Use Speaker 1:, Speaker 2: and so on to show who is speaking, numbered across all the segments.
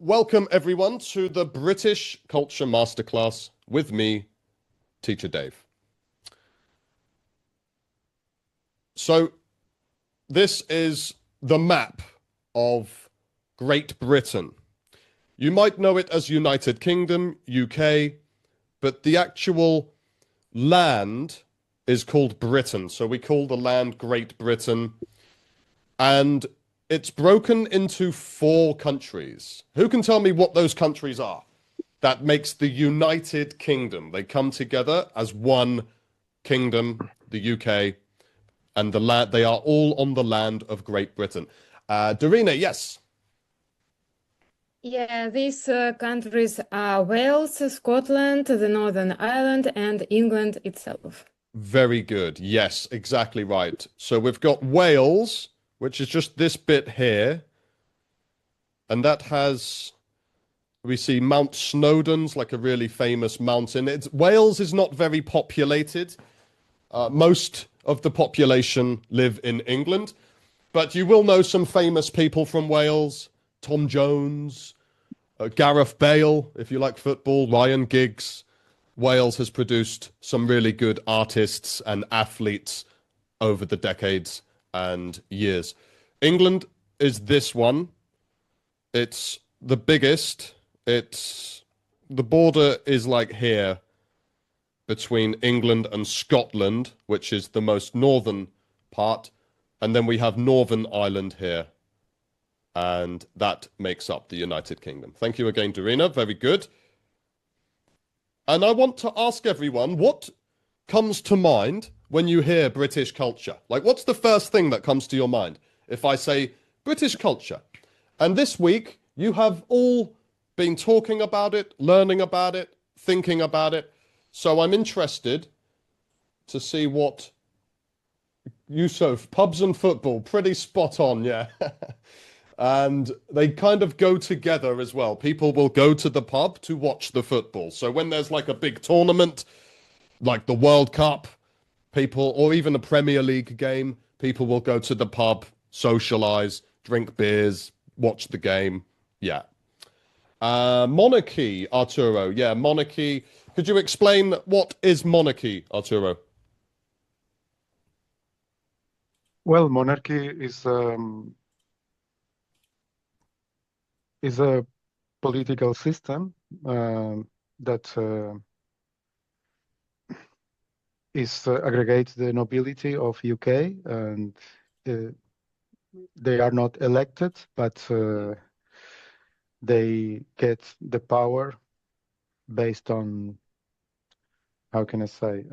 Speaker 1: Welcome everyone to the British Culture Masterclass with me, Teacher Dave. So this is the map of Great Britain. You might know it as United Kingdom, UK, but the actual land is called Britain. So we call the land Great Britain. And it's broken into 4 countries. Who can tell me what those countries are? That makes the United Kingdom. They come together as one kingdom, the UK, and the land. They are all on the land of Great Britain. Darina, yes.
Speaker 2: Yeah, these countries are Wales, Scotland, the Northern Ireland, and England itself.
Speaker 1: Very good. Yes, exactly right. So we've got Wales, which is just this bit here. And that has, we see Mount Snowdon's like a really famous mountain. Wales is not very populated. Most of the population live in England. But you will know some famous people from Wales. Tom Jones, Gareth Bale, if you like football, Ryan Giggs. Wales has produced some really good artists and athletes over the decades and years. England is this one. It's the biggest. The border is like here between England and Scotland, which is the most northern part. And then we have Northern Ireland here. And that makes up the United Kingdom. Thank you again, Darina. Very good. And I want to ask everyone, what comes to mind when you hear British culture? Like, what's the first thing that comes to your mind if I say British culture? And this week, you have all been talking about it, learning about it, thinking about it. So I'm interested to see what Yusuf, pubs and football, pretty spot on, yeah. And they kind of go together as well. People will go to the pub to watch the football. So when there's like a big tournament, like the World Cup, people, or even a Premier League game, people will go to the pub, socialize, drink beers, watch the game. Yeah. Monarchy, Arturo. Yeah, monarchy. Could you explain what is monarchy, Arturo?
Speaker 3: Well, monarchy is a political system that aggregates the nobility of UK, and they are not elected, but they get the power based on, how can I say,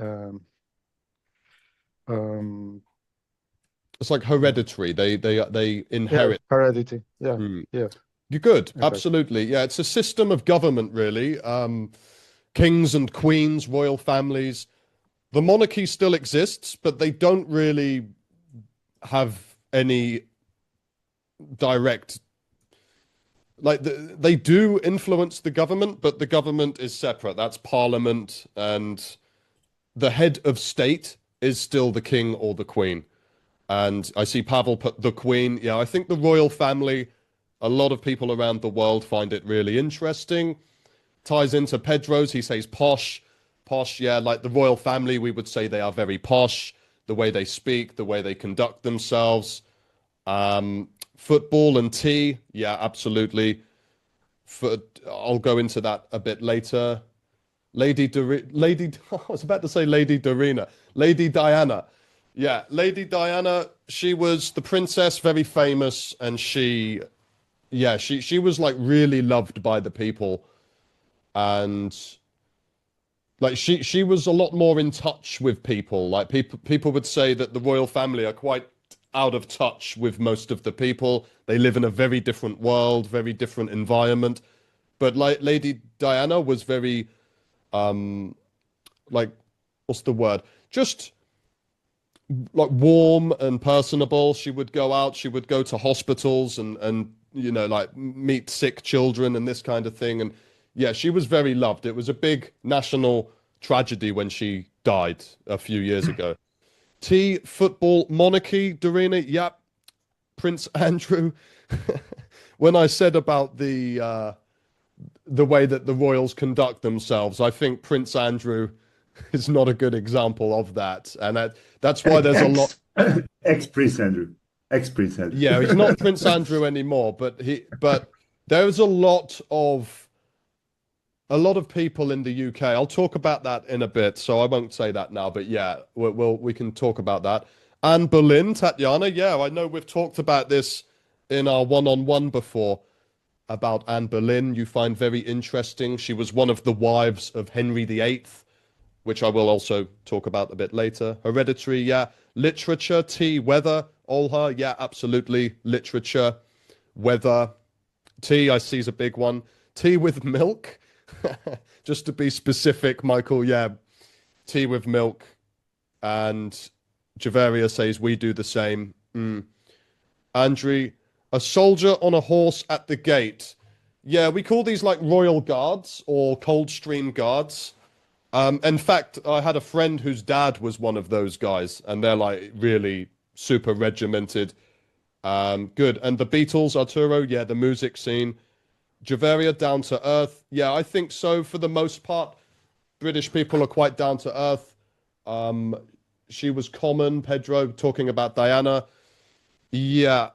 Speaker 1: It's like hereditary. They inherit.
Speaker 3: yeah, heredity. Yeah, yeah.
Speaker 1: You're good.
Speaker 3: Exactly.
Speaker 1: Absolutely. Yeah, it's a system of government, really. Kings and queens, royal families. The monarchy still exists, but they don't really have any direct, like they do influence the government, but the government is separate. That's parliament, and the head of state is still the king or the queen. And I see Pavel put the queen. Yeah, I think the royal family, a lot of people around the world find it really interesting. Ties into Pedro's. He says posh. Posh, yeah, like the royal family, we would say they are very posh. The way they speak, the way they conduct themselves. Football and tea, yeah, absolutely. I'll go into that a bit later. I was about to say Lady Dorina. Lady Diana. Yeah, Lady Diana, she was the princess, very famous, and she was like really loved by the people. And like she was a lot more in touch with people. Like people would say that the royal family are quite out of touch with most of the people. They live in a very different world, very different environment. But like Lady Diana was very like, what's the word? Just like warm and personable. She would go out, she would go to hospitals and you know, like meet sick children and this kind of thing. And yeah, she was very loved. It was a big national tragedy when she died a few years ago. Tea, football, monarchy, Dorina, yep. Prince Andrew. when I said about the way that the royals conduct themselves, I think Prince Andrew is not a good example of that, and that's why there's a lot.
Speaker 4: Ex-Prince Andrew. Ex-Prince Andrew.
Speaker 1: Yeah, he's not Prince Andrew anymore, but there's a lot of people in the UK. I'll talk about that in a bit, so I won't say that now. But yeah, we can talk about that. And Berlin, Tatiana. Yeah, I know we've talked about this in our one-on-one before about Anne Boleyn. You find very interesting. She was one of the wives of Henry VIII, which I will also talk about a bit later. Hereditary, yeah. Literature, tea, weather, Olha, yeah, absolutely. Literature, weather, tea, I see is a big one. Tea with milk. Just to be specific, Michael, yeah, tea with milk. And Javaria says we do the same. Andrew, a soldier on a horse at the gate. Yeah, we call these like royal guards or Coldstream guards. In fact, I had a friend whose dad was one of those guys, and they're like really super regimented. Good. And the Beatles, Arturo, yeah, the music scene. Javaria, down to earth. Yeah, I think so. For the most part, British people are quite down to earth. She was common. Pedro talking about Diana. Yeah.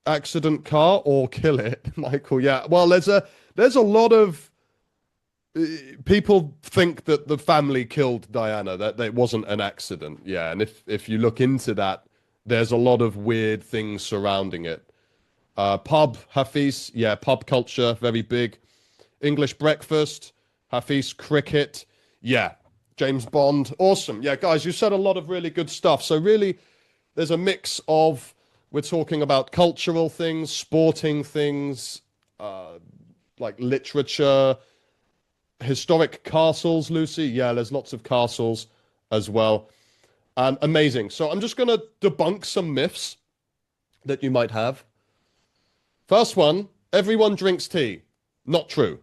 Speaker 1: Accident car or kill it, Michael. Yeah. Well, there's a lot of people think that the family killed Diana, that it wasn't an accident. Yeah, and if you look into that, there's a lot of weird things surrounding it. Pub, Hafiz, yeah, pub culture, very big. English breakfast, Hafiz, cricket, yeah. James Bond, awesome. Yeah, guys, you said a lot of really good stuff. So really, there's a mix of, we're talking about cultural things, sporting things, like literature, historic castles, Lucy. Yeah, there's lots of castles as well. And amazing. So I'm just going to debunk some myths that you might have. First one, everyone drinks tea. Not true.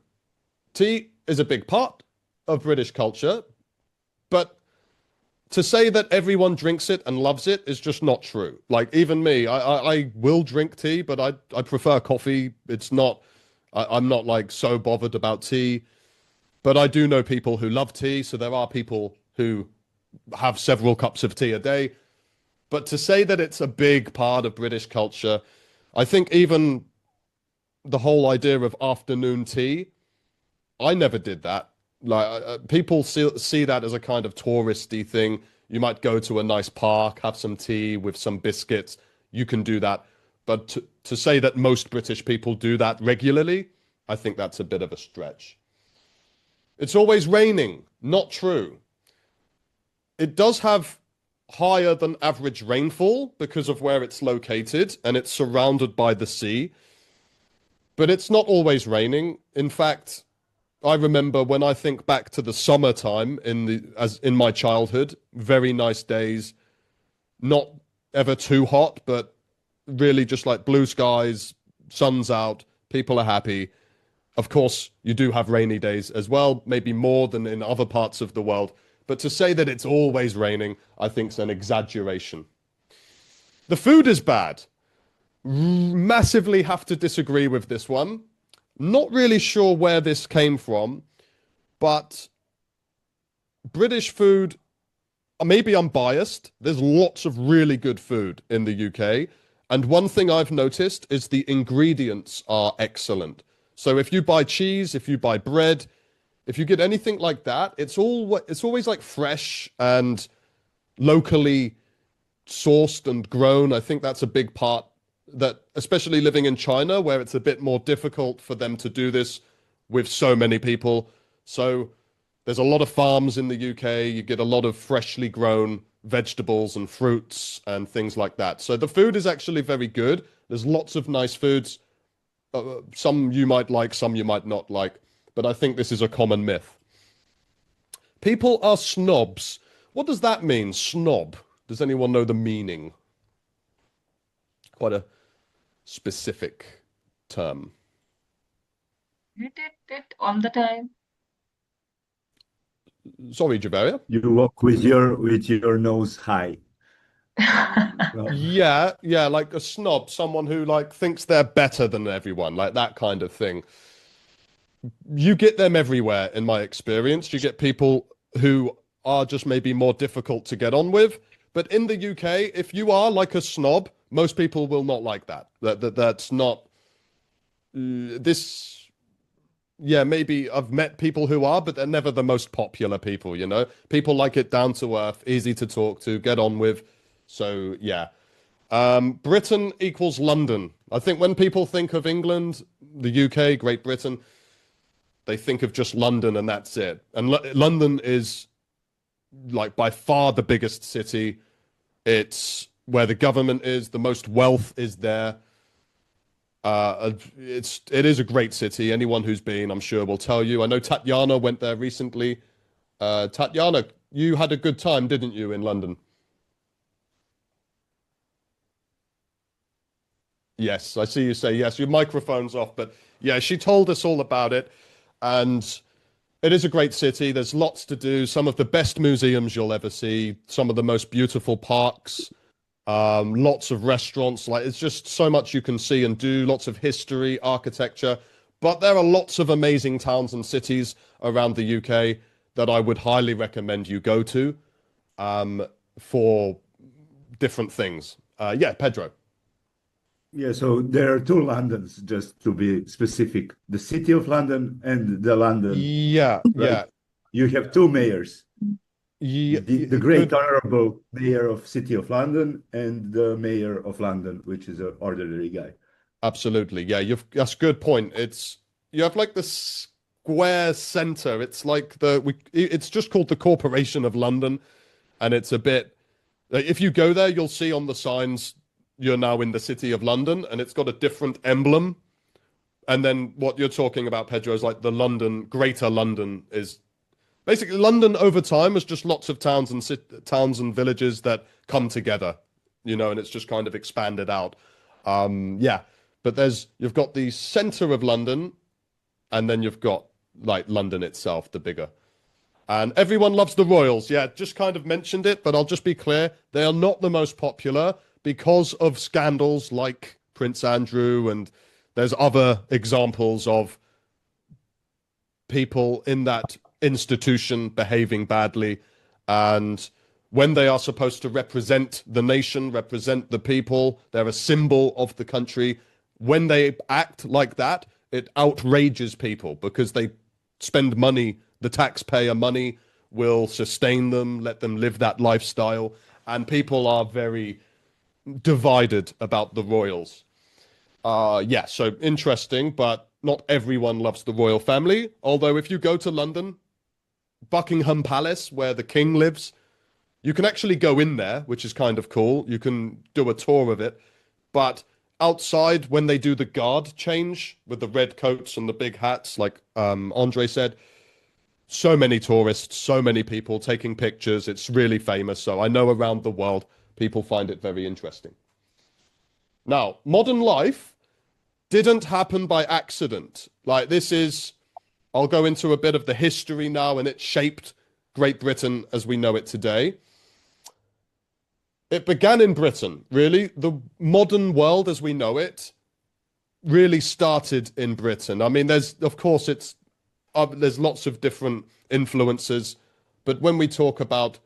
Speaker 1: Tea is a big part of British culture, but to say that everyone drinks it and loves it is just not true. Like even me, I will drink tea, but I prefer coffee. It's not, I'm not like so bothered about tea, but I do know people who love tea. So there are people who have several cups of tea a day. But to say that it's a big part of British culture, I think even the whole idea of afternoon tea, I never did that. Like people see that as a kind of touristy thing. You might go to a nice park, have some tea with some biscuits. You can do that. But to say that most British people do that regularly, I think that's a bit of a stretch. It's always raining. Not true. It does have higher than average rainfall because of where it's located, and it's surrounded by the sea. But it's not always raining. In fact, I remember when I think back to the summertime in my childhood, very nice days, not ever too hot, but really just like blue skies, sun's out, people are happy. Of course, you do have rainy days as well, maybe more than in other parts of the world. But to say that it's always raining, I think is an exaggeration. The food is bad. Massively have to disagree with this one. Not really sure where this came from, but British food, maybe I'm biased. There's lots of really good food in the UK. And one thing I've noticed is the ingredients are excellent. So if you buy cheese, if you buy bread, if you get anything like that, it's always like fresh and locally sourced and grown. I think that's a big part that, especially living in China, where it's a bit more difficult for them to do this with so many people. So there's a lot of farms in the UK. You get a lot of freshly grown vegetables and fruits and things like that. So the food is actually very good. There's lots of nice foods. Some you might like, some you might not like. But I think this is a common myth. People are snobs. What does that mean, snob? Does anyone know the meaning? Quite a specific term.
Speaker 5: It all the time.
Speaker 1: Sorry, Javaria.
Speaker 4: You walk with your nose high. Well,
Speaker 1: Yeah, like a snob, someone who like thinks they're better than everyone, like that kind of thing. You get them everywhere in my experience. You get people who are just maybe more difficult to get on with. But in the UK, if you are like a snob, most people will not like that. That's not this. Yeah, maybe I've met people who are, but they're never the most popular people, you know? People like it down to earth, easy to talk to, get on with. So, yeah. Britain equals London. I think when people think of England, the UK, Great Britain, they think of just London and that's it. And London is like by far the biggest city. It's where the government is, the most wealth is there. It is a great city. Anyone who's been, I'm sure, will tell you. I know Tatiana went there recently. Tatiana, you had a good time, didn't you, in London? Yes, I see you say yes. Your microphone's off, but yeah, she told us all about it. And it is a great city. There's lots to do. Some of the best museums you'll ever see. Some of the most beautiful parks. Lots of restaurants. Like it's just so much you can see and do. Lots of history, architecture. But there are lots of amazing towns and cities around the UK that I would highly recommend you go to for different things. Yeah, Pedro.
Speaker 4: yeah, so there are two Londons, just to be specific. The City of London and the London,
Speaker 1: Yeah,
Speaker 4: right?
Speaker 1: yeah,
Speaker 4: You have two mayors.
Speaker 1: yeah.
Speaker 4: The great
Speaker 1: Good.
Speaker 4: honorable mayor of City of London and the mayor of London, which is an ordinary guy.
Speaker 1: Absolutely. Yeah, that's a good point. You have like the square center. It's like it's just called the Corporation of London, and it's a bit like, if you go there, you'll see on the signs you're now in the City of London, and it's got a different emblem. And then what you're talking about, Pedro, is like the Greater London is basically London over time was just lots of towns and villages that come together, you know, and it's just kind of expanded out. Yeah, but you've got the center of London, and then you've got like London itself, the bigger. And everyone loves the Royals. Yeah, just kind of mentioned it, but I'll just be clear. They are not the most popular because of scandals like Prince Andrew, and there's other examples of people in that institution behaving badly. And when they are supposed to represent the nation, represent the people, they're a symbol of the country. When they act like that, it outrages people because they spend money, the taxpayer money will sustain them, let them live that lifestyle. And people are very divided about the royals. Yeah, so interesting, but not everyone loves the royal family. Although if you go to London, Buckingham Palace, where the king lives, you can actually go in there, which is kind of cool. You can do a tour of it. But outside, when they do the guard change with the red coats and the big hats, like Andre said, so many tourists, so many people taking pictures. It's really famous. So I know around the world, people find it very interesting. Now, modern life didn't happen by accident. Like I'll go into a bit of the history now, and it shaped Great Britain as we know it today. It began in Britain, really. The modern world as we know it really started in Britain. I mean, there's lots of different influences, but when we talk about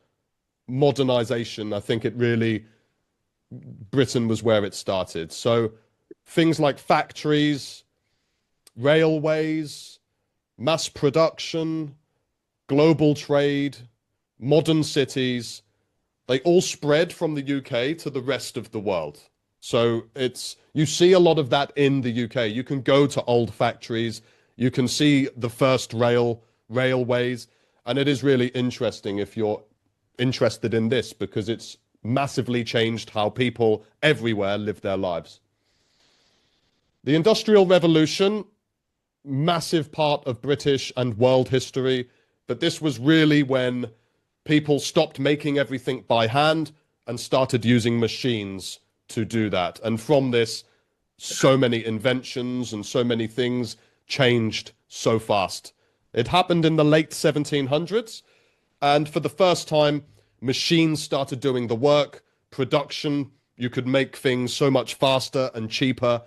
Speaker 1: modernization, I think Britain was where it started. So things like factories, railways, mass production, global trade, modern cities, they all spread from the UK to the rest of the world. So you see a lot of that in the UK. You can go to old factories, you can see the first railways, and it is really interesting if you're interested in this because it's massively changed how people everywhere live their lives. The Industrial Revolution, massive part of British and world history, but this was really when people stopped making everything by hand and started using machines to do that. And from this, so many inventions and so many things changed so fast. It happened in the late 1700s, and for the first time, machines started doing the work. production. You could make things so much faster and cheaper.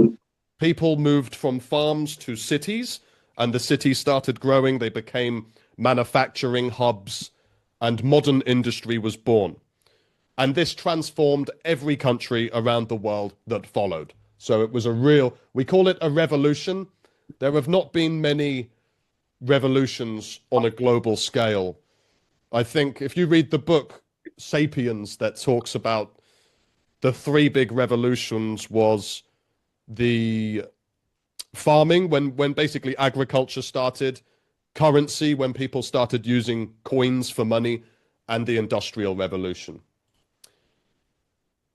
Speaker 1: People moved from farms to cities, and the cities started growing. They became manufacturing hubs, and modern industry was born. And this transformed every country around the world that followed. So it was we call it a revolution. There have not been many revolutions on a global scale. I think if you read the book Sapiens that talks about the three big revolutions was the farming when basically agriculture started, currency when people started using coins for money, and the Industrial Revolution.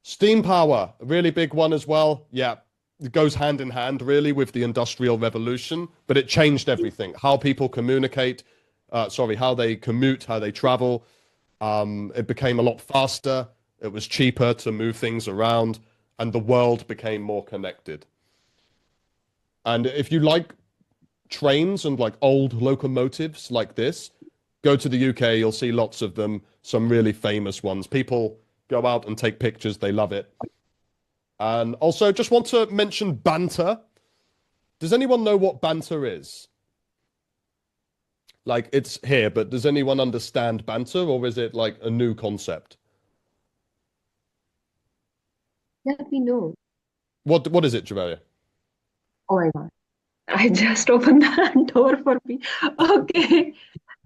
Speaker 1: Steam power, a really big one as well. Yeah, it goes hand in hand really with the Industrial Revolution, but it changed everything. How people communicate, how they commute, how they travel. It became a lot faster. It was cheaper to move things around, and the world became more connected. And if you like trains and like old locomotives like this, go to the UK, you'll see lots of them, some really famous ones. People go out and take pictures, they love it. And also just want to mention banter. Does anyone know what banter is? Like it's here, but does anyone understand banter, or is it like a new concept?
Speaker 5: Let me know.
Speaker 1: What is it, Javeria?
Speaker 5: Oh my God. I just opened the door for me. Okay.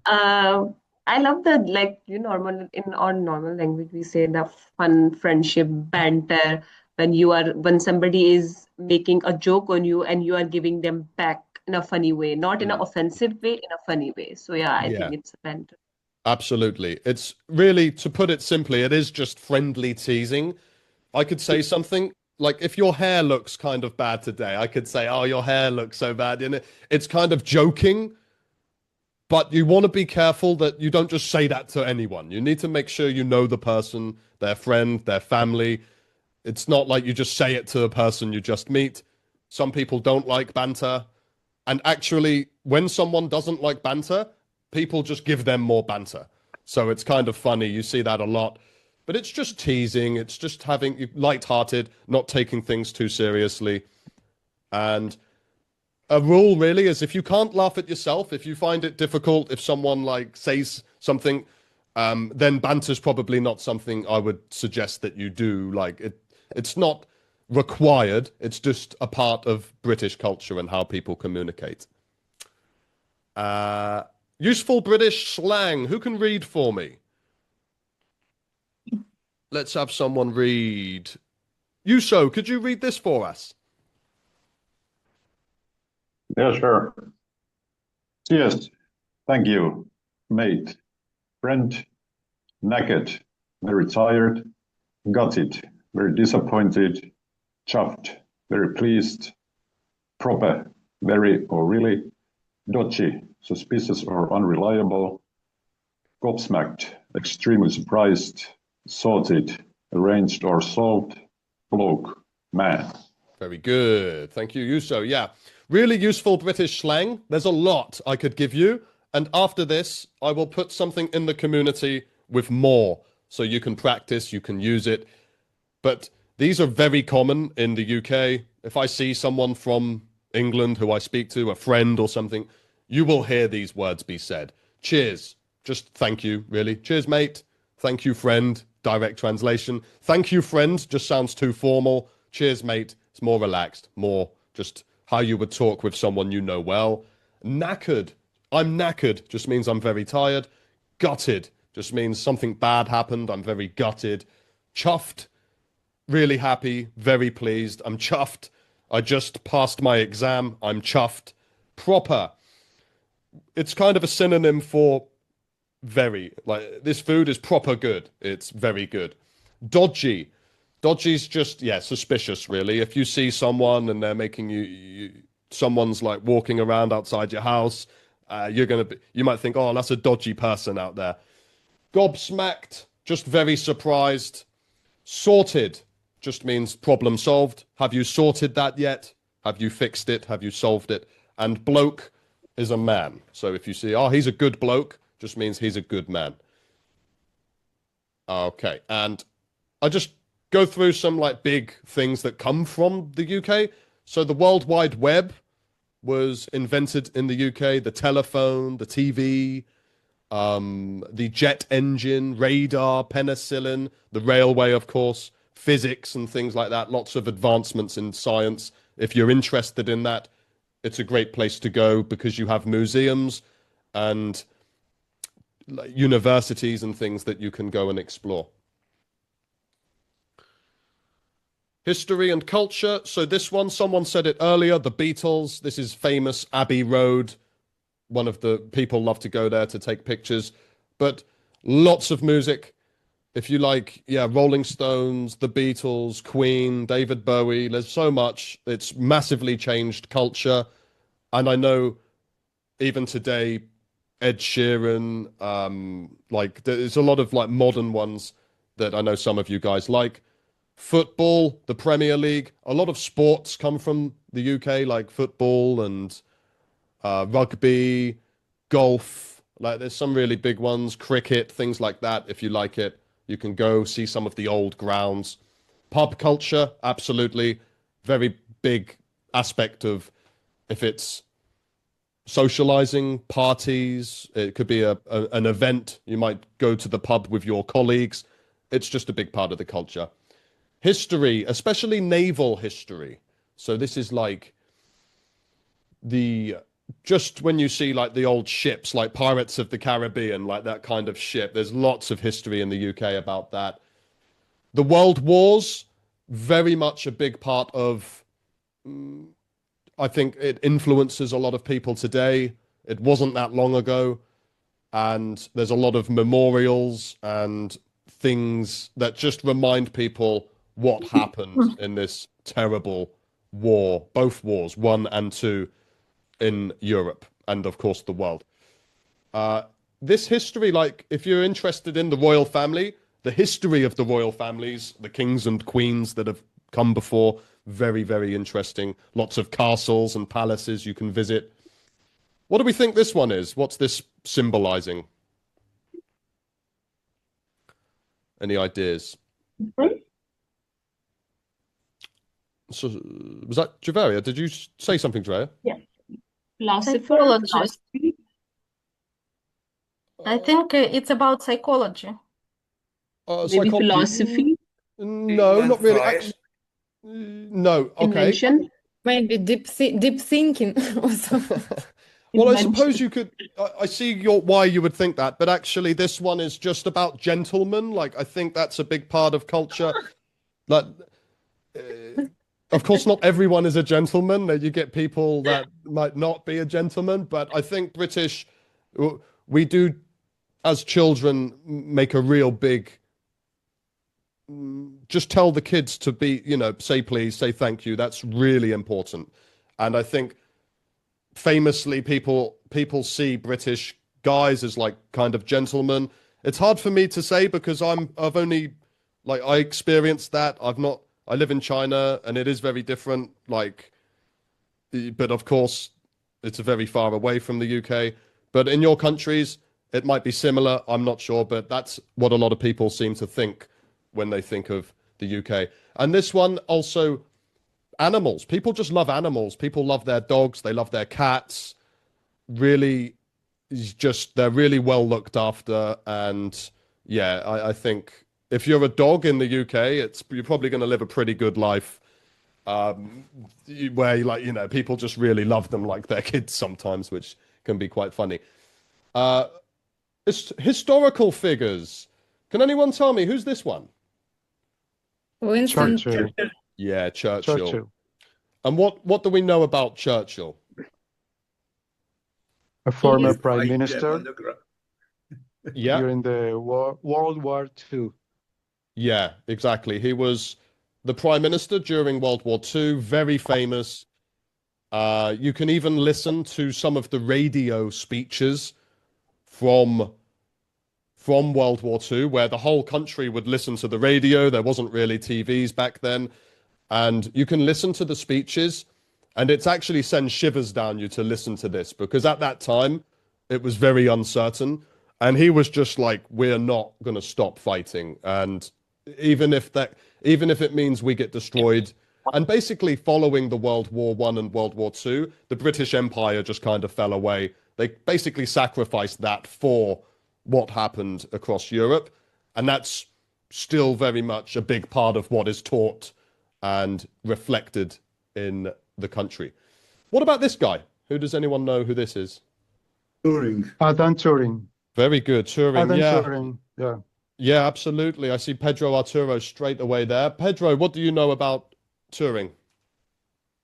Speaker 5: I love the in our normal language we say the fun friendship banter when somebody is making a joke on you and you are giving them back in a funny way, not in an offensive way, in a funny way. So yeah, I
Speaker 1: Yeah.
Speaker 5: think it's banter.
Speaker 1: Absolutely. It's really, to put it simply, it is just friendly teasing. I could say something like, if your hair looks kind of bad today, I could say, oh, your hair looks so bad. And it's kind of joking, but you want to be careful that you don't just say that to anyone. You need to make sure you know the person, their friend, their family. It's not like you just say it to a person you just meet. Some people don't like banter. And actually, when someone doesn't like banter, people just give them more banter. So it's kind of funny. You see that a lot. But it's just teasing. It's just having lighthearted, not taking things too seriously. And a rule really is if you can't laugh at yourself, if you find it difficult, if someone like says something, then banter's probably not something I would suggest that you do. Like it's not required. It's just a part of British culture and how people communicate. Useful British slang. Who can read for me? Let's have someone read. Yuso, could you read this for us?
Speaker 6: Yeah, sure. Yes, thank you, mate. Friend, naked, very tired, got it, very disappointed, chuffed, very pleased, proper, very or really, dodgy, suspicious or unreliable, gobsmacked, extremely surprised, sorted, arranged or solved, bloke, man.
Speaker 1: Very good. Thank you, Yuso. Yeah, really useful British slang. There's a lot I could give you. And after this, I will put something in the community with more so you can practice, you can use it. But these are very common in the UK. If I see someone from England who I speak to, a friend or something, you will hear these words be said. Cheers. Just thank you, really. Cheers, mate. Thank you, friend. Direct translation. Thank you, friend. Just sounds too formal. Cheers, mate. It's more relaxed, more just how you would talk with someone you know well. Knackered. I'm knackered just means I'm very tired. Gutted just means something bad happened. I'm very gutted. Chuffed. Really happy. Very pleased. I'm chuffed. I just passed my exam. I'm chuffed. Proper. It's kind of a synonym for very. Like, this food is proper good. It's very good. Dodgy. Dodgy's just, yeah, suspicious, really. If you see someone and they're making someone's like walking around outside your house, you might think, oh, that's a dodgy person out there. Gobsmacked, just very surprised. Sorted just means problem solved. Have you sorted that yet? Have you fixed it? Have you solved it? And bloke is a man. So if you see, oh, he's a good bloke, just means he's a good man. Okay, and I just go through some like big things that come from the UK. So the World Wide Web was invented in the UK, the telephone, the TV, the jet engine, radar, penicillin, the railway, of course, physics and things like that. Lots of advancements in science. If you're interested in that, it's a great place to go because you have museums and universities and things that you can go and explore. History and culture. So this one, someone said it earlier, the Beatles. This is famous Abbey Road. One of the people love to go there to take pictures. But lots of music. If you like, yeah, Rolling Stones, the Beatles, Queen, David Bowie, there's so much. It's massively changed culture. And I know even today, Ed Sheeran, like there's a lot of like modern ones that I know some of you guys like. Football, the Premier League, a lot of sports come from the UK, like football and rugby, golf. Like there's some really big ones, cricket, things like that. If you like it, you can go see some of the old grounds. Pub culture, absolutely, very big aspect of if it's socializing, parties. It could be an event. You might go to the pub with your colleagues. It's just a big part of the culture. History, especially naval history. So this is like just when you see like the old ships, like Pirates of the Caribbean, like that kind of ship, there's lots of history in the UK about that. The World Wars, very much a big part of, I think it influences a lot of people today. It wasn't that long ago. And there's a lot of memorials and things that just remind people what happened in this terrible war, both wars, 1 and 2, in Europe and of course the world. This history, like if you're interested in the royal family, the history of the royal families, the kings and queens that have come before, very, very interesting. Lots of castles and palaces you can visit. What do we think this one is? What's this symbolizing? Any ideas? So, was that Javaria? Did you say something, Javaria?
Speaker 7: Yeah.
Speaker 8: Psychologist. I think it's about psychology.
Speaker 5: Maybe
Speaker 1: Psychology?
Speaker 5: philosophy,
Speaker 1: No, not really. No, okay.
Speaker 5: invention,
Speaker 2: Maybe deep thinking also.
Speaker 1: Well, I
Speaker 5: invention.
Speaker 1: suppose you could. I see why you would think that, but actually, this one is just about gentlemen. Like, I think that's a big part of culture. Like, of course, not everyone is a gentleman. You get people that might not be a gentleman, but I think British, we do, as children, make a real big. Just tell the kids to be, say please, say thank you. That's really important, and I think. Famously, people see British guys as like kind of gentlemen. It's hard for me to say because I've only like I experienced that. I live in China and it is very different. Like, but of course, it's very far away from the UK. But in your countries, it might be similar. I'm not sure, but that's what a lot of people seem to think when they think of the UK. And this one also. Animals. People just love animals. People love their dogs. They love their cats. Really, they're really well looked after. And yeah, I think if you're a dog in the UK, you're probably going to live a pretty good life. Where people just really love them like their kids sometimes, which can be quite funny. Historical figures. Can anyone tell me who's this one?
Speaker 2: Winston
Speaker 3: Churchill.
Speaker 1: Yeah, Churchill.
Speaker 3: Churchill.
Speaker 1: And what do we know about Churchill?
Speaker 3: A former
Speaker 2: is
Speaker 3: prime
Speaker 4: Right there
Speaker 3: minister
Speaker 4: on the ground.
Speaker 1: Yeah,
Speaker 3: during the World War II.
Speaker 1: yeah, exactly. He was the prime minister during World War II, very famous. You can even listen to some of the radio speeches from World War II, where the whole country would listen to the radio. There wasn't really TVs back then. And you can listen to the speeches, and it's actually sends shivers down you to listen to this, because at that time, it was very uncertain. And he was just like, we're not going to stop fighting. And even if even if it means we get destroyed. And basically, following the World War I and World War II, the British Empire just kind of fell away. They basically sacrificed that for what happened across Europe. And that's still very much a big part of what is taught and reflected in the country. What about this guy? Who does anyone know who this is?
Speaker 4: Turing.
Speaker 3: Alan Turing.
Speaker 1: Very good. Turing,
Speaker 3: Alan
Speaker 1: yeah.
Speaker 3: Turing. Yeah.
Speaker 1: Yeah, absolutely. I see Pedro Arturo straight away there. Pedro, what do you know about Turing?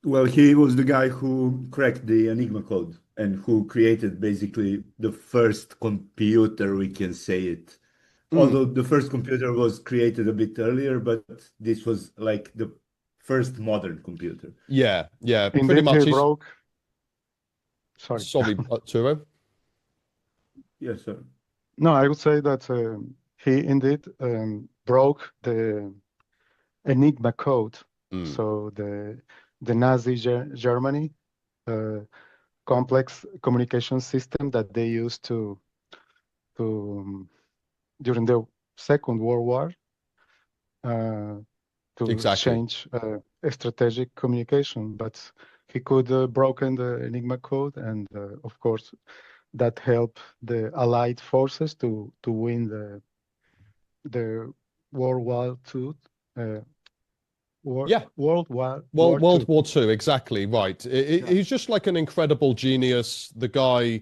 Speaker 4: Well, he was the guy who cracked the Enigma code and who created basically the first computer, we can say it. Although the first computer was created a bit earlier, but this was like the first modern computer.
Speaker 1: Yeah, pretty
Speaker 3: Indeed,
Speaker 1: much.
Speaker 3: he broke. Sorry.
Speaker 1: Sorry, Arturo.
Speaker 4: Yes, sir.
Speaker 3: No, I would say that he indeed broke the Enigma code. So the Nazi Germany complex communication system that they used to during the Second World War to
Speaker 1: Exactly.
Speaker 3: change strategic communication. But he could broken the Enigma code, and of course that helped the Allied forces to win the World War II. World War
Speaker 1: II, exactly right. He's just like an incredible genius. The guy,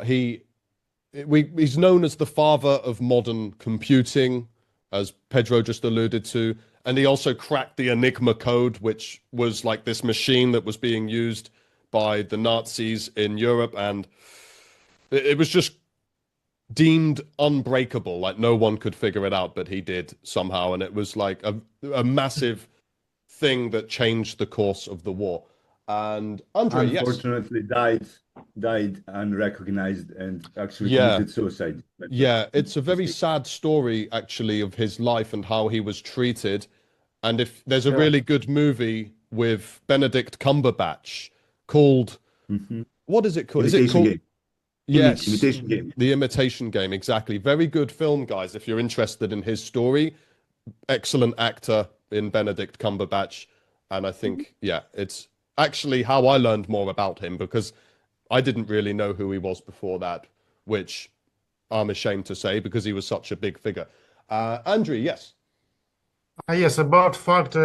Speaker 1: he's known as the father of modern computing, as Pedro just alluded to, and he also cracked the Enigma code, which was like this machine that was being used by the Nazis in Europe, and it was just deemed unbreakable, like no one could figure it out, but he did somehow, and it was like a massive thing that changed the course of the war. And Andre,
Speaker 4: unfortunately, died unrecognized and actually
Speaker 1: Yeah.
Speaker 4: committed suicide.
Speaker 1: Yeah, it's a very sad story actually of his life and how he was treated. And if there's a really good movie with Benedict Cumberbatch called what is it called? Is it
Speaker 4: Imitation
Speaker 1: called
Speaker 4: Game.
Speaker 1: Yes,
Speaker 4: Imitation Game.
Speaker 1: The Imitation Game, exactly. Very good film, guys, if you're interested in his story. Excellent actor in Benedict Cumberbatch. And I think, yeah, it's actually how I learned more about him, because I didn't really know who he was before that, which I'm ashamed to say because he was such a big figure. Andrew, yes.
Speaker 7: Yes, about fact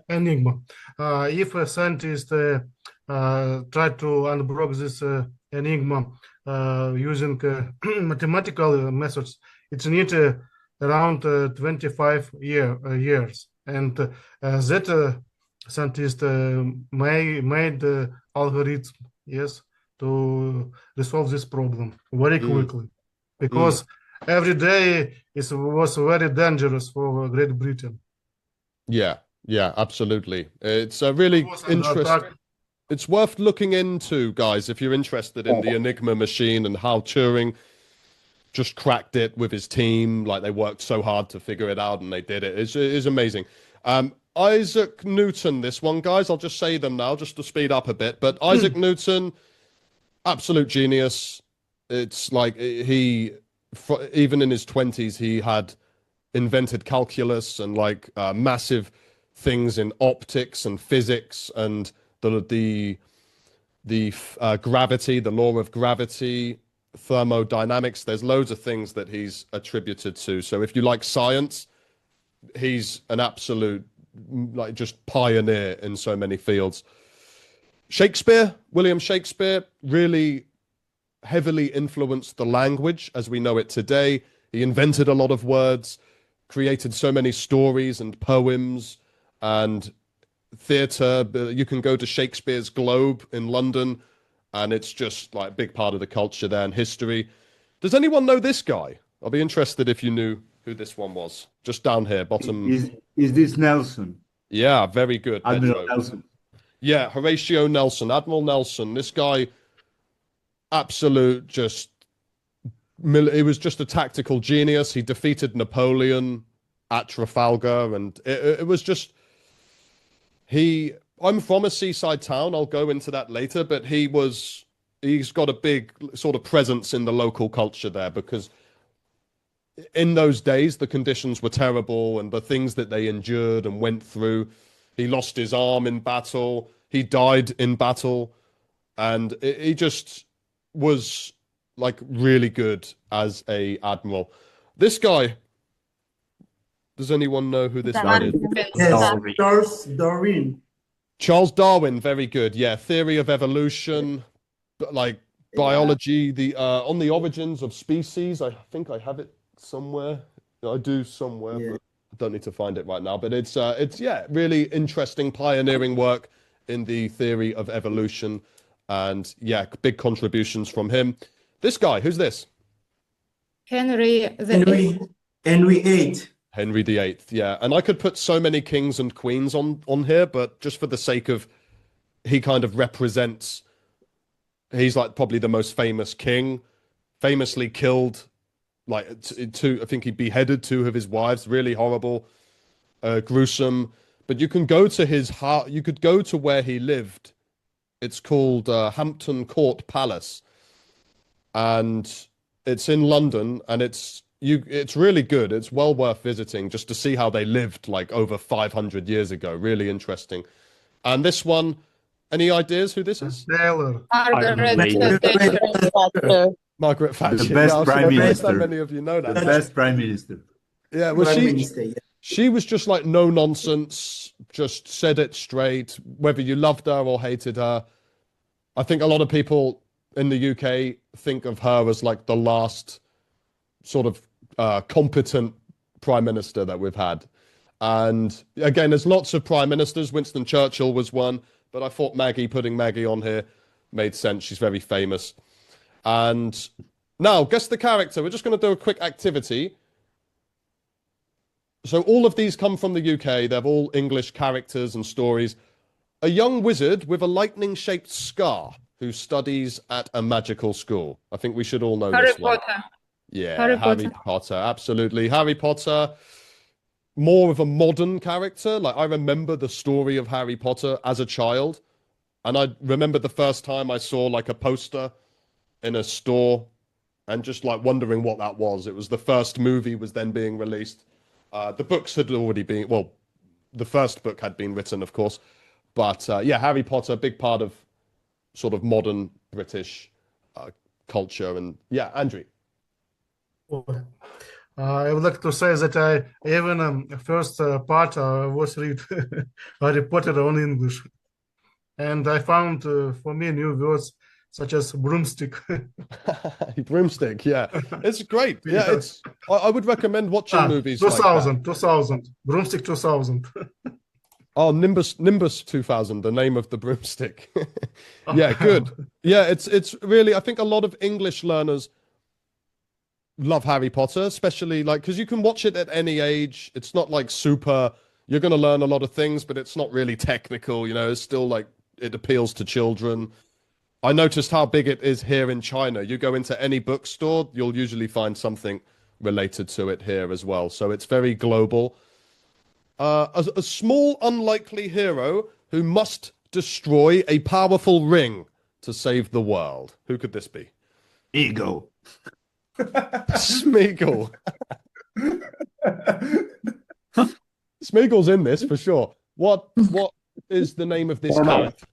Speaker 7: enigma. If a scientist try to unblock this enigma using mathematical methods, it's need around 25 years, and that scientist made algorithm, yes, to resolve this problem very quickly, because every day it was very dangerous for Great Britain.
Speaker 1: Yeah, absolutely. It's a really interesting. It's worth looking into, guys, if you're interested in the Enigma machine and how Turing just cracked it with his team. Like, they worked so hard to figure it out and they did it. It's amazing. Isaac Newton, this one, guys, I'll just say them now just to speed up a bit. But Isaac Newton, absolute genius. It's like even in his 20s, he had invented calculus and like massive things in optics and physics and the gravity, the law of gravity, thermodynamics. There's loads of things that he's attributed to. So if you like science, he's an absolute like just pioneer in so many fields. Shakespeare, William Shakespeare, really heavily influenced the language as we know it today. He invented a lot of words, created so many stories and poems and theatre. You can go to Shakespeare's Globe in London, and it's just like a big part of the culture there and history. Does anyone know this guy? I'll be interested if you knew who this one was. Just down here, bottom.
Speaker 4: Is this Nelson?
Speaker 1: Yeah, very good.
Speaker 4: Admiral
Speaker 1: Pedro.
Speaker 4: Nelson.
Speaker 1: Yeah, Horatio Nelson, Admiral Nelson. This guy, absolute just. He was just a tactical genius. He defeated Napoleon at Trafalgar, and it was just. I'm from a seaside town. I'll go into that later, but he's got a big sort of presence in the local culture there because in those days, the conditions were terrible and the things that they endured and went through. He lost his arm in battle. He died in battle. And he just was like really good as a admiral. This guy, does anyone know who this man is?
Speaker 9: Yes, Charles Darwin.
Speaker 1: Charles Darwin, very good. Yeah, theory of evolution, like biology, the on the origins of species. I think I have it somewhere. I do somewhere, but I don't need to find it right now. But it's yeah, really interesting pioneering work in the theory of evolution, and yeah, big contributions from him. This guy, who's this?
Speaker 2: Henry the
Speaker 9: Henry VIII.
Speaker 1: Henry VIII, yeah. And I could put so many kings and queens on here, but just for the sake of, he kind of represents, he's like probably the most famous king, famously killed, like two, I think he beheaded two of his wives, really horrible, gruesome. But you can go to his heart, you could go to where he lived. It's called Hampton Court Palace. And it's in London, and it's really good. It's well worth visiting just to see how they lived like over 500 years ago. Really interesting. And this one, any ideas who this is?
Speaker 7: Taylor.
Speaker 1: Margaret Thatcher.
Speaker 4: The best prime minister.
Speaker 1: That many of you know that.
Speaker 4: The best prime minister.
Speaker 1: Yeah, well, she was just like no nonsense, just said it straight, whether you loved her or hated her. I think a lot of people in the UK think of her as like the last sort of competent prime minister that we've had. And again, there's lots of prime ministers. Winston Churchill was one, but I thought putting Maggie on here made sense. She's very famous. And now, guess the character. We're just going to do a quick activity. So all of these come from the UK. They're all English characters and stories. A young wizard with a lightning-shaped scar who studies at a magical school. I think we should all know
Speaker 2: Harry
Speaker 1: this one.
Speaker 2: Potter.
Speaker 1: Yeah,
Speaker 2: Harry
Speaker 1: Potter, absolutely. Harry Potter, more of a modern character. Like, I remember the story of Harry Potter as a child, and I remember the first time I saw like a poster in a store and just like wondering what that was. It was the first movie was then being released. The books had already been, well, the first book had been written, of course, but yeah, Harry Potter, big part of sort of modern British culture. And yeah, Andrew.
Speaker 7: I would like to say that I even first part was read Harry Potter on English, and I found for me new words such as broomstick.
Speaker 1: Broomstick, yeah, it's great. Yeah, it's. I would recommend watching movies.
Speaker 7: 2000,
Speaker 1: like that.
Speaker 7: 2000, broomstick 2000.
Speaker 1: Oh, Nimbus 2000, the name of the broomstick. Yeah, good. Yeah, it's really. I think a lot of English learners love Harry Potter, especially like because you can watch it at any age. It's not like super. You're going to learn a lot of things, but it's not really technical. You know, it's still like it appeals to children. I noticed how big it is here in China. You go into any bookstore, you'll usually find something related to it here as well. So it's very global. A small, unlikely hero who must destroy a powerful ring to save the world. Who could this be?
Speaker 4: Ego.
Speaker 1: Smeagol. Smeagol's in this for sure. What is the name of this character?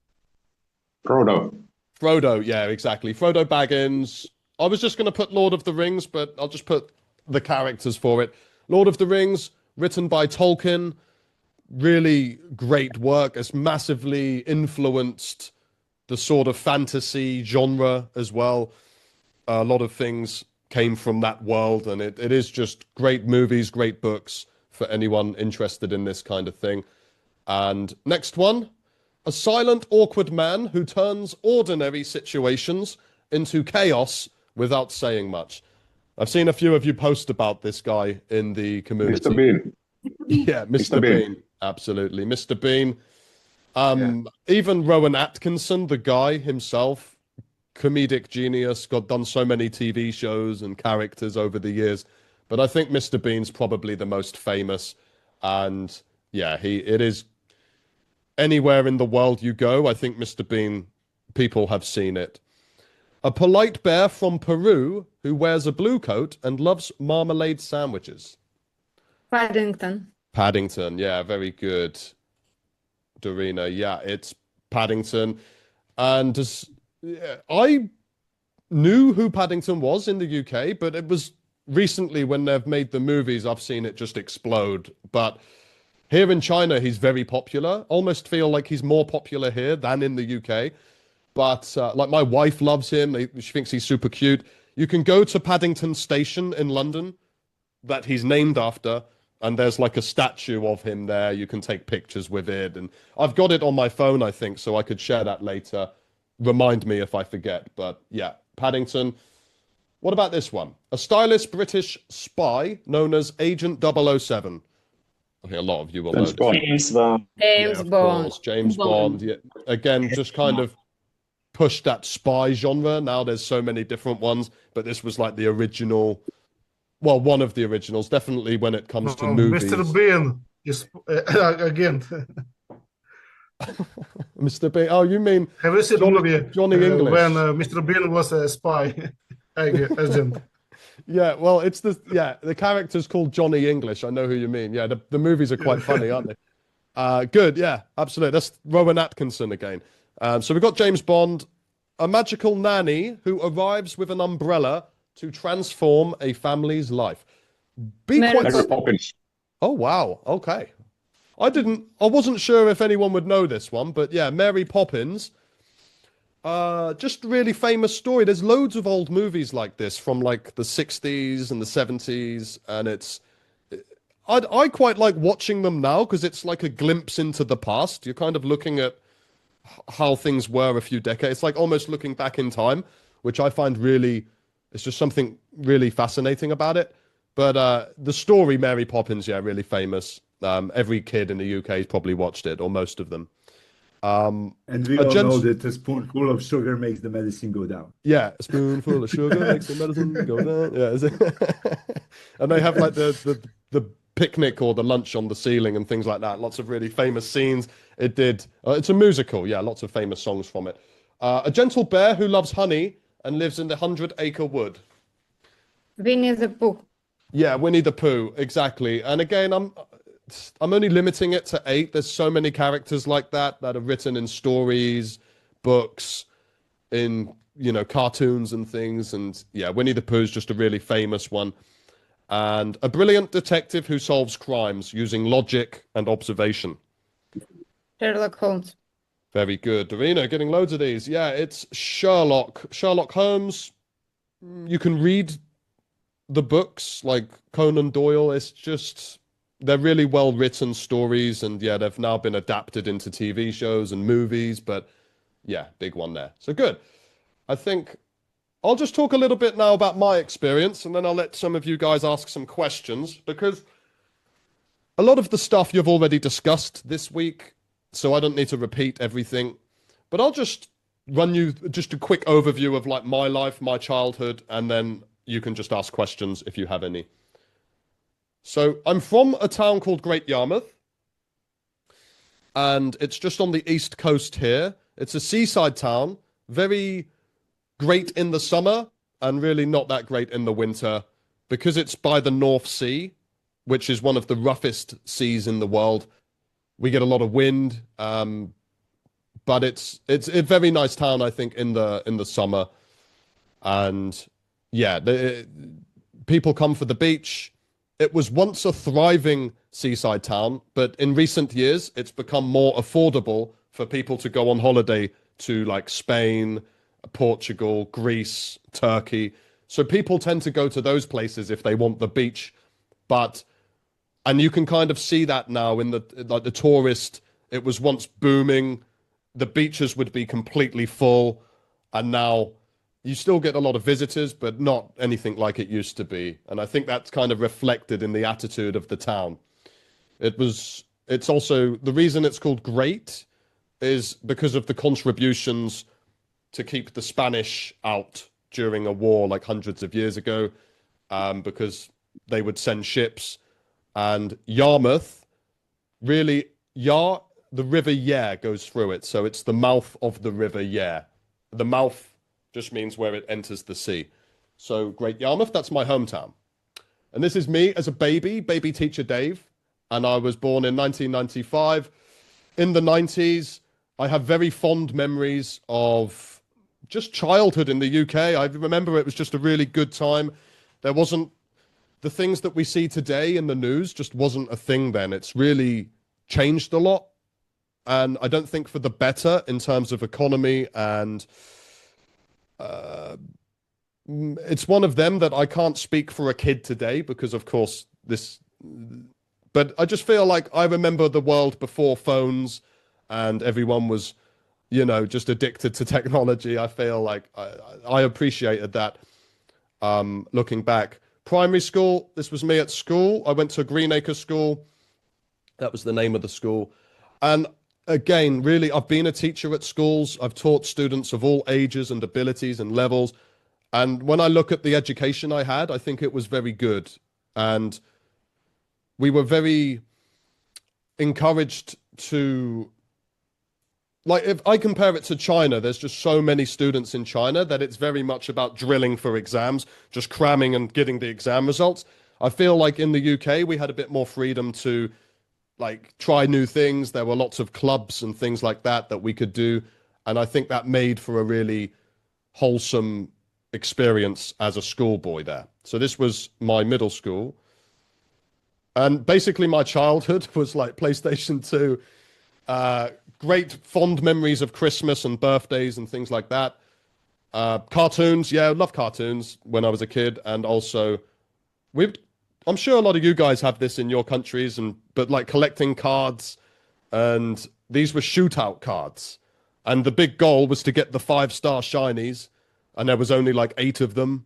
Speaker 1: Frodo, yeah, exactly. Frodo Baggins. I was just going to put Lord of the Rings, but I'll just put the characters for it. Lord of the Rings, written by Tolkien. Really great work. It's massively influenced the sort of fantasy genre as well. A lot of things came from that world, and it is just great movies, great books for anyone interested in this kind of thing. And next one. A silent, awkward man who turns ordinary situations into chaos without saying much. I've seen a few of you post about this guy in the community.
Speaker 6: Mr. Bean.
Speaker 1: Yeah, Mr. Bean. Absolutely. Mr. Bean. Even Rowan Atkinson, the guy himself, comedic genius, done so many TV shows and characters over the years. But I think Mr. Bean's probably the most famous. And yeah, it is. Anywhere in the world you go, I think Mr. Bean, people have seen it. A polite bear from Peru who wears a blue coat and loves marmalade sandwiches.
Speaker 2: Paddington.
Speaker 1: Paddington, yeah, very good. Dorina, yeah, it's Paddington. And yeah, I knew who Paddington was in the UK, but it was recently when they've made the movies, I've seen it just explode. But here in China, he's very popular. Almost feel like he's more popular here than in the UK. But like my wife loves him. She thinks he's super cute. You can go to Paddington Station in London that he's named after, and there's like a statue of him there. You can take pictures with it, and I've got it on my phone, I think, so I could share that later. Remind me if I forget. But yeah, Paddington. What about this one? A stylish British spy known as Agent 007. I think a lot of you will know this.
Speaker 10: James Bond.
Speaker 2: James
Speaker 1: Of
Speaker 2: Bond.
Speaker 1: course, James Bond. Yeah. Again, just kind of pushed that spy genre. Now there's so many different ones, but this was like the original, well, one of the originals, definitely when it comes to movies.
Speaker 7: Mr. Bean is again.
Speaker 1: Mr. Bean. Oh, you mean
Speaker 7: Have you seen the movie
Speaker 1: Johnny English?
Speaker 7: when Mr. Bean was a spy agent?
Speaker 1: Yeah, well, it's the character's called Johnny English. I know who you mean. Yeah, the movies are quite funny, aren't they? Good, yeah, absolutely. That's Rowan Atkinson again. So we've got James Bond, a magical nanny who arrives with an umbrella to transform a family's life.
Speaker 6: Mary Poppins.
Speaker 1: Oh, wow. Okay. I wasn't sure if anyone would know this one, but yeah, Mary Poppins. Just really famous story. There's loads of old movies like this from like the 60s and the 70s, and I quite like watching them now because it's like a glimpse into the past. You're kind of looking at how things were a few decades. It's like almost looking back in time, which I find it's just something really fascinating about it. But the story Mary Poppins, yeah, really famous. Every kid in the UK has probably watched it, or most of them.
Speaker 4: And we all know that a spoonful of sugar makes the medicine go down.
Speaker 1: Yeah, a spoonful of sugar makes the medicine go down. Yeah, and they have like the picnic or the lunch on the ceiling and things like that. Lots of really famous scenes. It's a musical. Yeah, lots of famous songs from it. A gentle bear who loves honey and lives in the 100-acre wood.
Speaker 2: Winnie the Pooh.
Speaker 1: Yeah, Winnie the Pooh, exactly. And again, I'm only limiting it to 8. There's so many characters like that are written in stories, books, in cartoons and things. And yeah, Winnie the Pooh is just a really famous one. And a brilliant detective who solves crimes using logic and observation.
Speaker 2: Sherlock Holmes.
Speaker 1: Very good. Dorina, getting loads of these. Yeah, it's Sherlock. Sherlock Holmes. You can read the books like Conan Doyle. It's just, they're really well written stories. And yeah, they've now been adapted into TV shows and movies. But yeah, big one there. So good. I think I'll just talk a little bit now about my experience, and then I'll let some of you guys ask some questions, because a lot of the stuff you've already discussed this week, so I don't need to repeat everything. But I'll just run you just a quick overview of like my life, my childhood, and then you can just ask questions if you have any. So I'm from a town called Great Yarmouth, and it's just on the east coast here. It's a seaside town, very great in the summer and really not that great in the winter, because it's by the North Sea, which is one of the roughest seas in the world. We get a lot of wind, but it's a very nice town, I think, in the summer. And yeah, people come for the beach. It was once a thriving seaside town, but in recent years, it's become more affordable for people to go on holiday to like Spain, Portugal, Greece, Turkey. So people tend to go to those places if they want the beach. And you can kind of see that now in the tourist. It was once booming. The beaches would be completely full, and now you still get a lot of visitors, but not anything like it used to be. And I think that's kind of reflected in the attitude of the town. It's also, the reason it's called Great is because of the contributions to keep the Spanish out during a war like hundreds of years ago, because they would send ships. And Yarmouth, really, the River Yare goes through it. So it's the mouth of the River Yare. The mouth just means where it enters the sea. So Great Yarmouth, that's my hometown. And this is me as a baby teacher Dave. And I was born in 1995. In the 90s, I have very fond memories of just childhood in the UK. I remember it was just a really good time. There wasn't the things that we see today in the news just wasn't a thing then. It's really changed a lot. And I don't think for the better in terms of economy, and it's one of them that I can't speak for a kid today because of course but I just feel like I remember the world before phones and everyone was, just addicted to technology. I feel like I appreciated that looking back. Primary school, this was me at school. I went to Greenacre School. That was the name of the school. And again, really, I've been a teacher at schools. I've taught students of all ages and abilities and levels. And when I look at the education I had, I think it was very good. And we were very encouraged to, like, if I compare it to China, there's just so many students in China that it's very much about drilling for exams, just cramming and getting the exam results. I feel like in the UK, we had a bit more freedom to, like, try new things. There were lots of clubs and things like that we could do. And I think that made for a really wholesome experience as a schoolboy there. So this was my middle school. And basically my childhood was like PlayStation 2, great fond memories of Christmas and birthdays and things like that. Cartoons, yeah, I love cartoons when I was a kid. And also, I'm sure a lot of you guys have this in your countries, but like collecting cards, and these were shootout cards. And the big goal was to get the 5-star shinies, and there was only like 8 of them.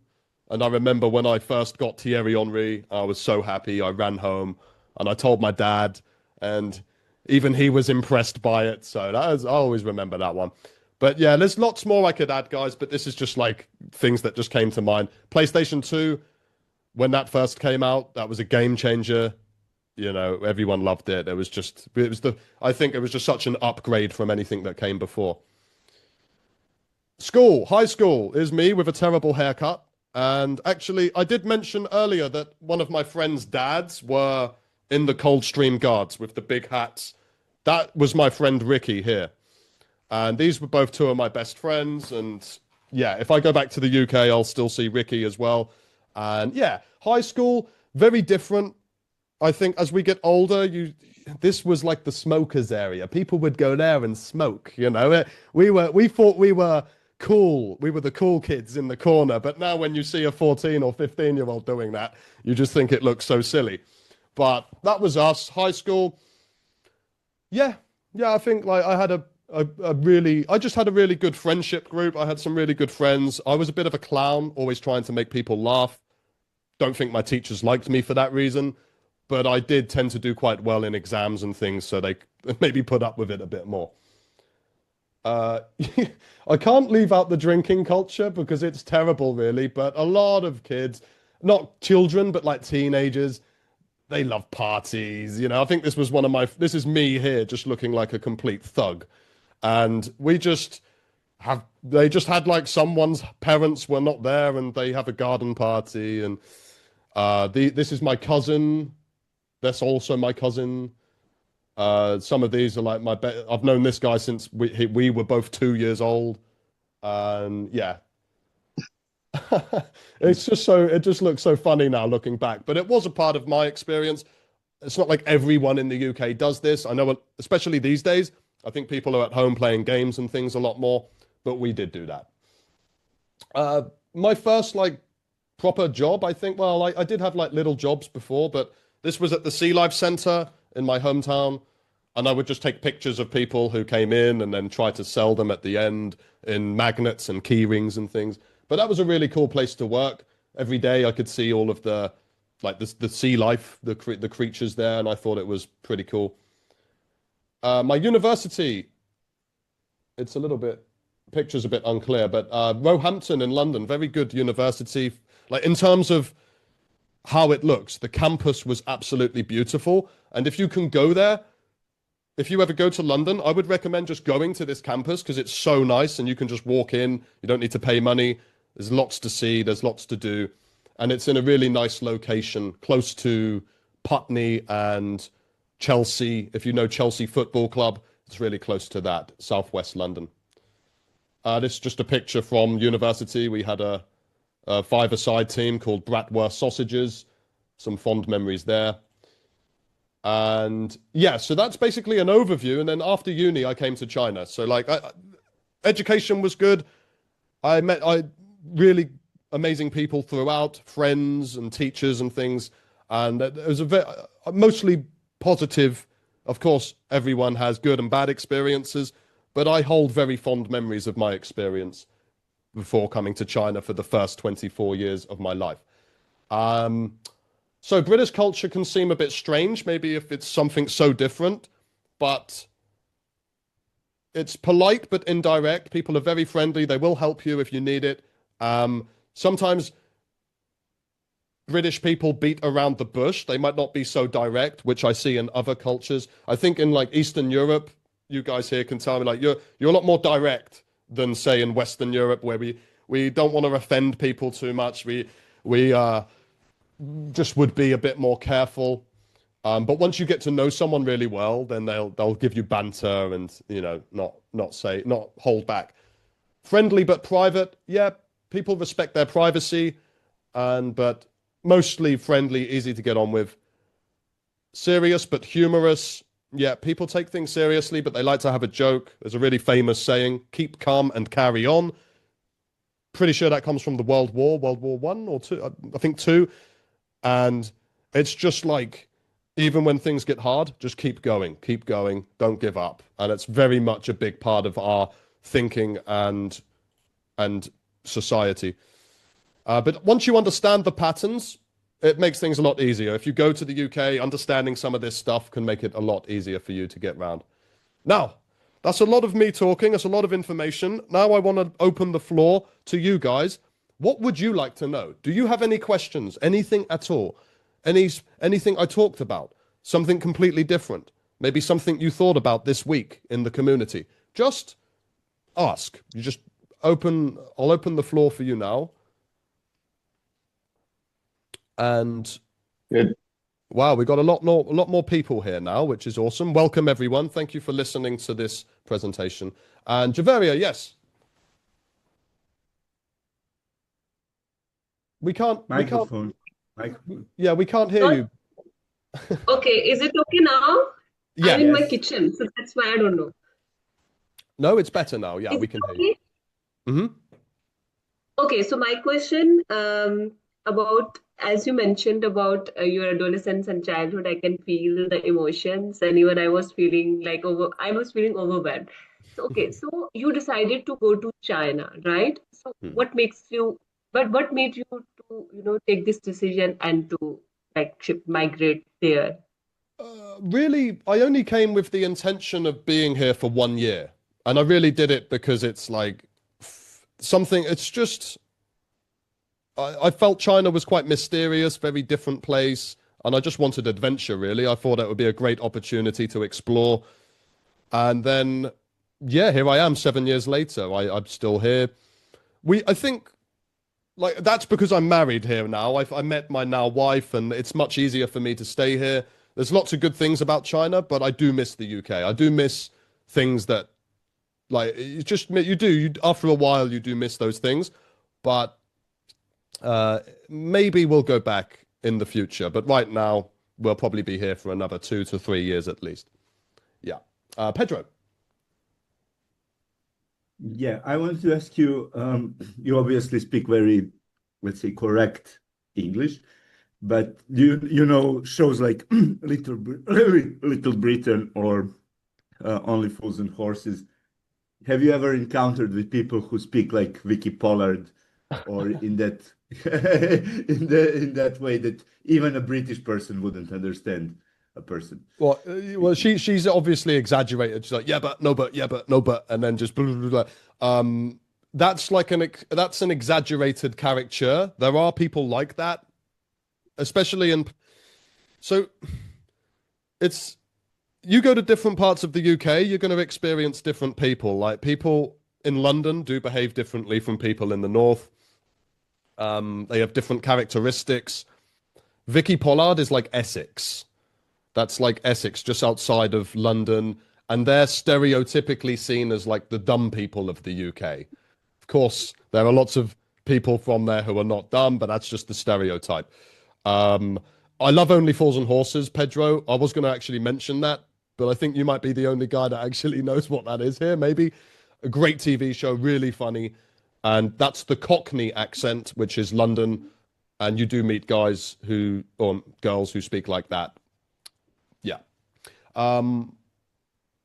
Speaker 1: And I remember when I first got Thierry Henry, I was so happy. I ran home and I told my dad, and even he was impressed by it. So I always remember that one. But yeah, there's lots more I could add, guys, but this is just like things that just came to mind. PlayStation 2, when that first came out, that was a game changer. Everyone loved it. I think it was just such an upgrade from anything that came before. High school is me with a terrible haircut. And actually, I did mention earlier that one of my friend's dads were in the Coldstream Guards with the big hats. That was my friend Ricky here. And these were both 2 of my best friends. And yeah, if I go back to the UK, I'll still see Ricky as well. And yeah, high school, very different. I think as we get older, this was like the smokers area. People would go there and smoke, We thought we were cool. We were the cool kids in the corner. But now when you see a 14 or 15-year-old doing that, you just think it looks so silly. But that was us, high school. Yeah, I think like I just had a really good friendship group. I had some really good friends. I was a bit of a clown, always trying to make people laugh. Don't think my teachers liked me for that reason, but I did tend to do quite well in exams and things, so they maybe put up with it a bit more. I can't leave out the drinking culture because it's terrible, really, but a lot of kids, not children, but like teenagers, they love parties. I think this is me here just looking like a complete thug. And they just had like someone's parents were not there and they have a garden party. And this is my cousin. That's also my cousin. Some of these are like I've known this guy since we were both 2 years old. And yeah, it just looks so funny now looking back, but it was a part of my experience. It's not like everyone in the UK does this. I know, especially these days, I think people are at home playing games and things a lot more, but we did do that. My first like proper job, I think, I did have like little jobs before, but this was at the Sea Life Centre in my hometown. And I would just take pictures of people who came in and then try to sell them at the end in magnets and key rings and things. But that was a really cool place to work. Every day I could see all of the sea life, the creatures there, and I thought it was pretty cool. My university, picture's a bit unclear, but Roehampton in London, very good university. Like in terms of how it looks, the campus was absolutely beautiful. And if you can go there, if you ever go to London, I would recommend just going to this campus because it's so nice and you can just walk in. You don't need to pay money. There's lots to see. There's lots to do. And it's in a really nice location, close to Putney and Chelsea. If you know Chelsea Football Club, it's really close to that, southwest London. This is just a picture from university. We had a five-a-side team called Bratwurst Sausages. Some fond memories there. And yeah, so that's basically an overview. And then after uni, I came to China. So like, education was good. I met really amazing people throughout, friends and teachers and things. And it was mostly positive. Of course, everyone has good and bad experiences, but I hold very fond memories of my experience before coming to China for the first 24 years of my life. So British culture can seem a bit strange, maybe if it's something so different, but it's polite but indirect. People are very friendly. They will help you if you need it. Sometimes British people beat around the bush. They might not be so direct, which I see in other cultures. I think in like Eastern Europe, you guys here can tell me like you're a lot more direct than say in Western Europe, where we don't want to offend people too much. We just would be a bit more careful. But once you get to know someone really well, then they'll give you banter and not hold back. Friendly but private, yeah. People respect their privacy, but mostly friendly, easy to get on with. Serious but humorous. Yeah, people take things seriously, but they like to have a joke. There's a really famous saying, keep calm and carry on. Pretty sure that comes from the World War One or two, I think two. And it's just like, even when things get hard, just keep going, don't give up. And it's very much a big part of our thinking and society. But once you understand the patterns, it makes things a lot easier. If you go to the UK, understanding some of this stuff can make it a lot easier for you to get round. Now, that's a lot of me talking. That's a lot of information. Now I want to open the floor to you guys. What would you like to know? Do you have any questions? Anything at all? Anything I talked about? Something completely different? Maybe something you thought about this week in the community? Just ask. You just open. I'll open the floor for you now. And
Speaker 6: Good.
Speaker 1: Wow, we got a lot more people here now, which is awesome. Welcome everyone. Thank you for listening to this presentation. And Javeria, yes. We can't.
Speaker 4: Microphone.
Speaker 1: Yeah, we can't hear you.
Speaker 5: Okay, is it okay now?
Speaker 1: Yeah.
Speaker 5: I'm in my kitchen, so that's why I don't know.
Speaker 1: No, it's better now. Yeah,
Speaker 5: Is
Speaker 1: we
Speaker 5: it
Speaker 1: can
Speaker 5: okay?
Speaker 1: hear you. Mm-hmm.
Speaker 5: Okay, so my question about, as you mentioned about your adolescence and childhood, I can feel the emotions, and even I was feeling like I was feeling overwhelmed. So okay, so you decided to go to China, right? So what made you to take this decision and to migrate there?
Speaker 1: Really, I only came with the intention of being here for 1 year. And I really did it because it's like something, it's just, I felt China was quite mysterious, very different place. And I just wanted adventure, really. I thought it would be a great opportunity to explore. And then, yeah, here I am 7 years later. I'm still here. I think, like, that's because I'm married here now. I met my now wife, and it's much easier for me to stay here. There's lots of good things about China, but I do miss the UK. I do miss things that, like, after a while, you do miss those things. But maybe we'll go back in the future. But right now, we'll probably be here for another 2 to 3 years at least. Yeah. Pedro.
Speaker 4: Yeah, I want to ask you, you obviously speak very, let's say, correct English, but you know shows like Little Britain or Only Fools and Horses. Have you ever encountered with people who speak like Vicky Pollard, or in that in that way that even a British person wouldn't understand a person?
Speaker 1: Well, she's obviously exaggerated. She's like, yeah, but no, but yeah, but no, but, and then just blah, blah, blah, blah. That's like that's an exaggerated caricature. There are people like that, especially so you go to different parts of the UK, you're going to experience different people. Like people in London do behave differently from people in the north. They have different characteristics. Vicky Pollard is like Essex. That's like Essex, just outside of London, and they're stereotypically seen as like the dumb people of the UK. Of course, there are lots of people from there who are not dumb, but that's just the stereotype. I love Only Fools and Horses, Pedro. I was going to actually mention that, but I think you might be the only guy that actually knows what that is here. Maybe a great TV show, really funny, and that's the Cockney accent, which is London, and you do meet guys who or girls who speak like that. Yeah.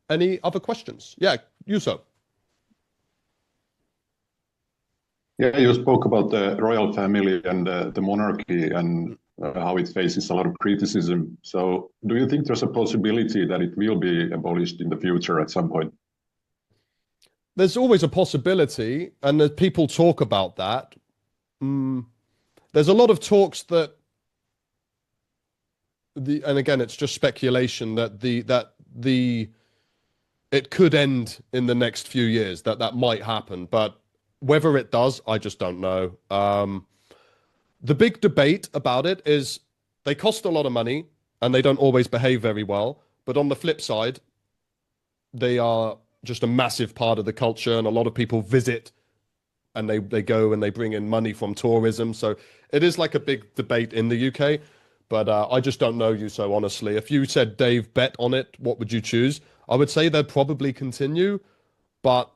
Speaker 1: Any other questions? Yeah, Yuso.
Speaker 6: Yeah, you spoke about the royal family and the monarchy and how it faces a lot of criticism. So do you think there's a possibility that it will be abolished in the future at some point?
Speaker 1: There's always a possibility, and there's people talk about that. There's a lot of talks that and again, it's just speculation that it could end in the next few years. That might happen, but whether it does, I just don't know. The big debate about it is they cost a lot of money and they don't always behave very well. But on the flip side, they are just a massive part of the culture, and a lot of people visit and they go and they bring in money from tourism. So it is like a big debate in the UK. But I just don't know you so honestly. If you said, Dave, bet on it, what would you choose? I would say they'd probably continue. But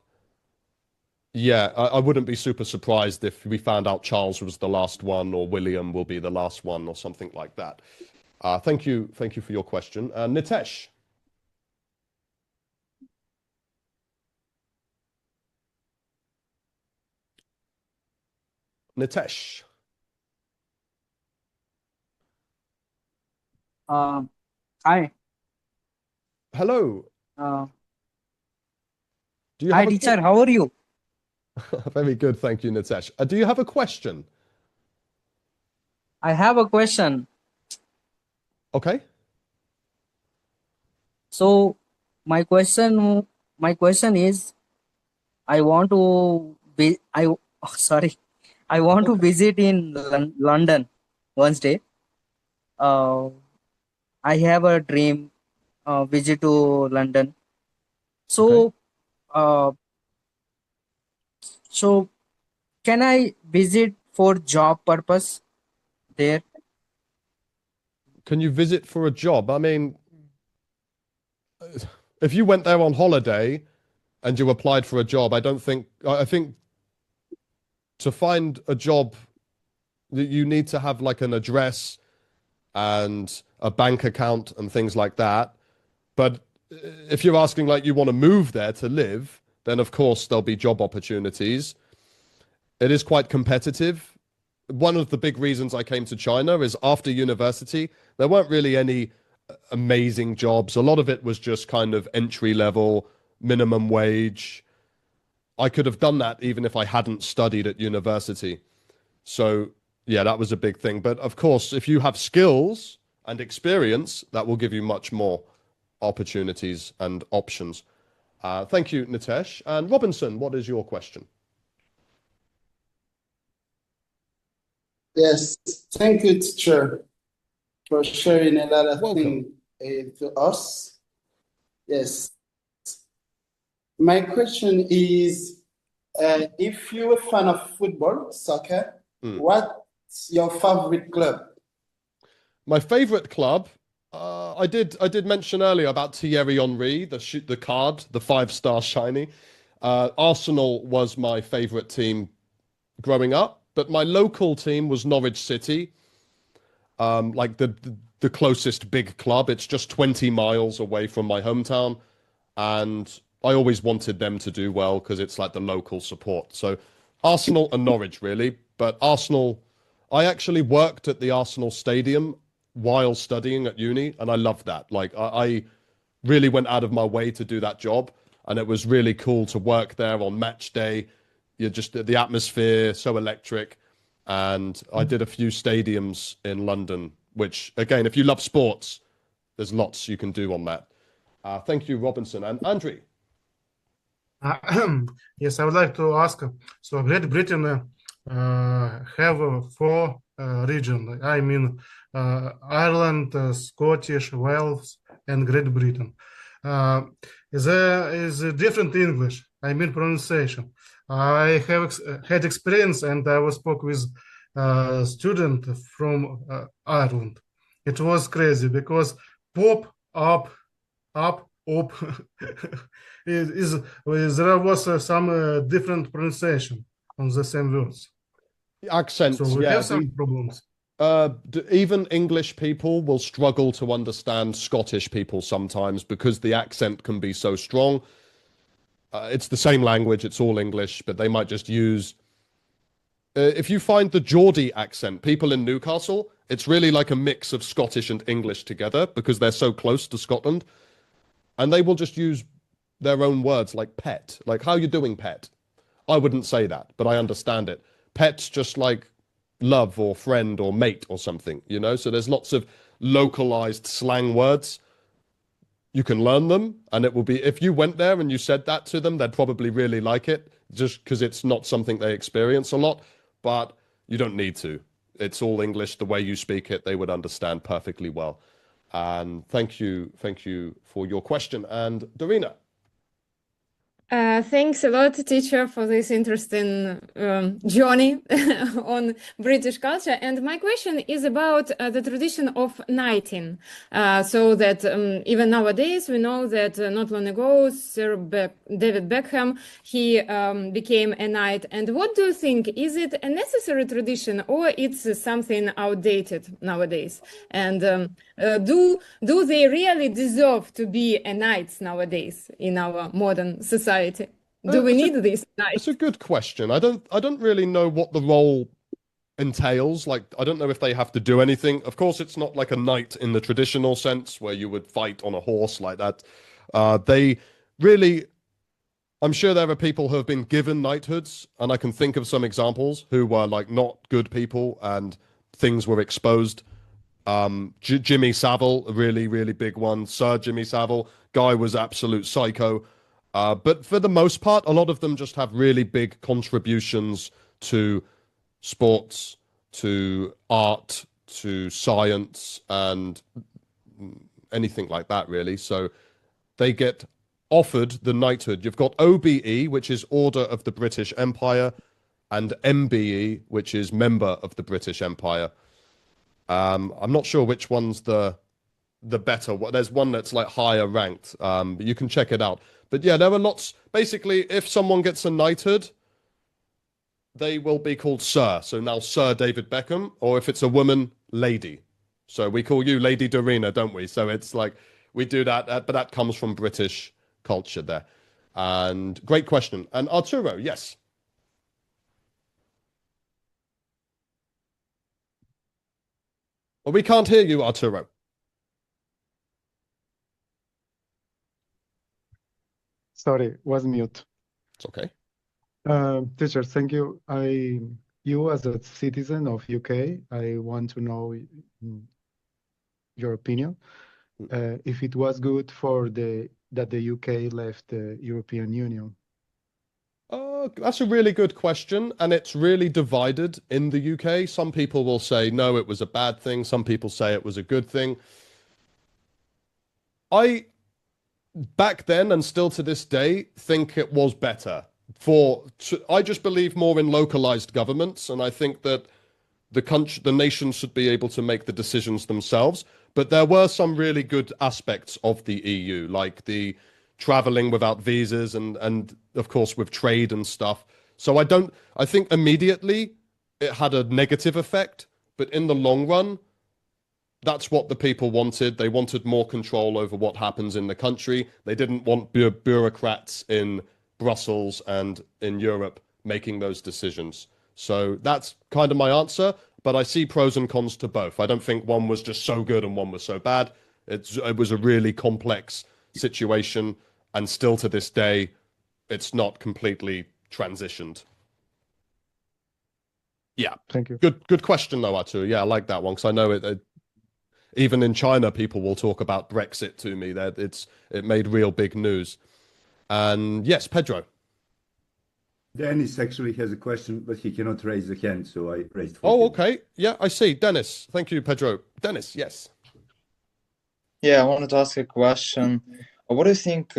Speaker 1: yeah, I wouldn't be super surprised if we found out Charles was the last one or William will be the last one or something like that. Thank you for your question. Nitesh. Nitesh.
Speaker 10: Hi.
Speaker 1: Hello. Do you
Speaker 10: Hi,
Speaker 1: have a
Speaker 10: teacher. How are you?
Speaker 1: Very good, thank you, Nitesh. Do you have a question?
Speaker 10: I have a question.
Speaker 1: Okay.
Speaker 10: So my question is, I want to be I want to visit in London once day. I have a dream visit to London. So so can I visit for job purpose there?
Speaker 1: Can you visit for a job? I mean, if you went there on holiday and you applied for a job, I think to find a job that you need to have like an address and a bank account and things like that. But if you're asking like you want to move there to live, then of course there'll be job opportunities. It is quite competitive. One of the big reasons I came to China is after university, there weren't really any amazing jobs. A lot of it was just kind of entry level, minimum wage. I could have done that even if I hadn't studied at university. So, yeah, that was a big thing. But of course, if you have skills and experience, that will give you much more opportunities and options. Thank you, Nitesh. And Robinson, what is your question?
Speaker 9: Yes, thank you, teacher, for sharing a lot of things to us. Yes. My question is, if you're a fan of football, soccer, what's your favorite club?
Speaker 1: My favorite club, I did mention earlier about Thierry Henry, the card, the 5-star shiny. Arsenal was my favorite team growing up, but my local team was Norwich City, like the closest big club. It's just 20 miles away from my hometown, and I always wanted them to do well because it's like the local support. So Arsenal and Norwich, really. But Arsenal, I actually worked at the Arsenal stadium while studying at uni, and I loved that. Like I really went out of my way to do that job, and it was really cool to work there on match day. You're just the atmosphere, so electric. And I did a few stadiums in London, which again, if you love sports, there's lots you can do on that. Thank you, Robinson. And Andrew.
Speaker 7: Yes, I would like to ask. So Great Britain have four regions. I mean, Ireland, Scottish, Wales, and Great Britain. There is a different English. I mean pronunciation. I have had experience, and I was spoke with a student from Ireland. It was crazy because pop up, up, up. There was some different pronunciation on the same words.
Speaker 1: Accents,
Speaker 7: So we
Speaker 1: yeah.
Speaker 7: have some problems.
Speaker 1: Even English people will struggle to understand Scottish people sometimes because the accent can be so strong. It's the same language, it's all English, but they might just use... if you find the Geordie accent, people in Newcastle, it's really like a mix of Scottish and English together because they're so close to Scotland. And they will just use their own words like pet. Like, how you doing, pet? I wouldn't say that, but I understand it. Pet's just like love or friend or mate or something, you know? So there's lots of localized slang words. You can learn them, and it will be, if you went there and you said that to them, they'd probably really like it, just because it's not something they experience a lot, but you don't need to. It's all English. The way you speak it, they would understand perfectly well. And thank you for your question. And Dorina.
Speaker 2: Thanks a lot, teacher, for this interesting journey on British culture. And my question is about the tradition of knighting. So that even nowadays, we know that not long ago, David Beckham, he became a knight. And what do you think? Is it a necessary tradition or it's something outdated nowadays? And do they really deserve to be a knights nowadays in our modern society? Do we need these knights?
Speaker 1: It's a good question. I don't really know what the role entails. Like, I don't know if they have to do anything. Of course, it's not like a knight in the traditional sense where you would fight on a horse like that. They really, I'm sure there are people who have been given knighthoods, and I can think of some examples who were like not good people and things were exposed. Jimmy Savile, a really, really big one. Sir Jimmy Savile, guy was absolute psycho. But for the most part, a lot of them just have really big contributions to sports, to art, to science, and anything like that, really. So they get offered the knighthood. You've got OBE, which is Order of the British Empire, and MBE, which is Member of the British Empire. I'm not sure which one's the better one. There's one that's like higher ranked. But you can check it out. But yeah, there are lots. Basically, if someone gets a knighthood, they will be called Sir. So now Sir David Beckham, or if it's a woman, Lady. So we call you Lady Dorina, don't we? So it's like we do that, but that comes from British culture there. And great question. And Arturo, yes. Well, we can't hear you, Arturo.
Speaker 3: Sorry, was mute.
Speaker 1: It's okay.
Speaker 3: Teacher, thank you. You as a citizen of UK, I want to know your opinion. If it was good for that the UK left the European Union.
Speaker 1: That's a really good question, and it's really divided in the UK. Some people will say, no, it was a bad thing. Some people say it was a good thing. Back then and still to this day, think it was better. I just believe more in localized governments, and I think that the nation should be able to make the decisions themselves. But there were some really good aspects of the EU, like the traveling without visas and of course with trade and stuff. So I think immediately it had a negative effect, but in the long run, that's what the people wanted. They wanted more control over what happens in the country. They didn't want bureaucrats in Brussels and in Europe making those decisions. So that's kind of my answer, but I see pros and cons to both. I don't think one was just so good and one was so bad. It was a really complex situation, and still to this day, it's not completely transitioned. Yeah.
Speaker 3: Thank you.
Speaker 1: Good question though, Artur. Yeah, I like that one because I know even in China, people will talk about Brexit to me. That it made real big news. And yes, Pedro.
Speaker 4: Dennis actually has a question, but he cannot raise the hand, so I raised for
Speaker 1: Oh,
Speaker 4: him.
Speaker 1: okay. Yeah, I see. Dennis. Thank you, Pedro. Dennis, yes.
Speaker 11: Yeah, I wanted to ask a question. What do you think,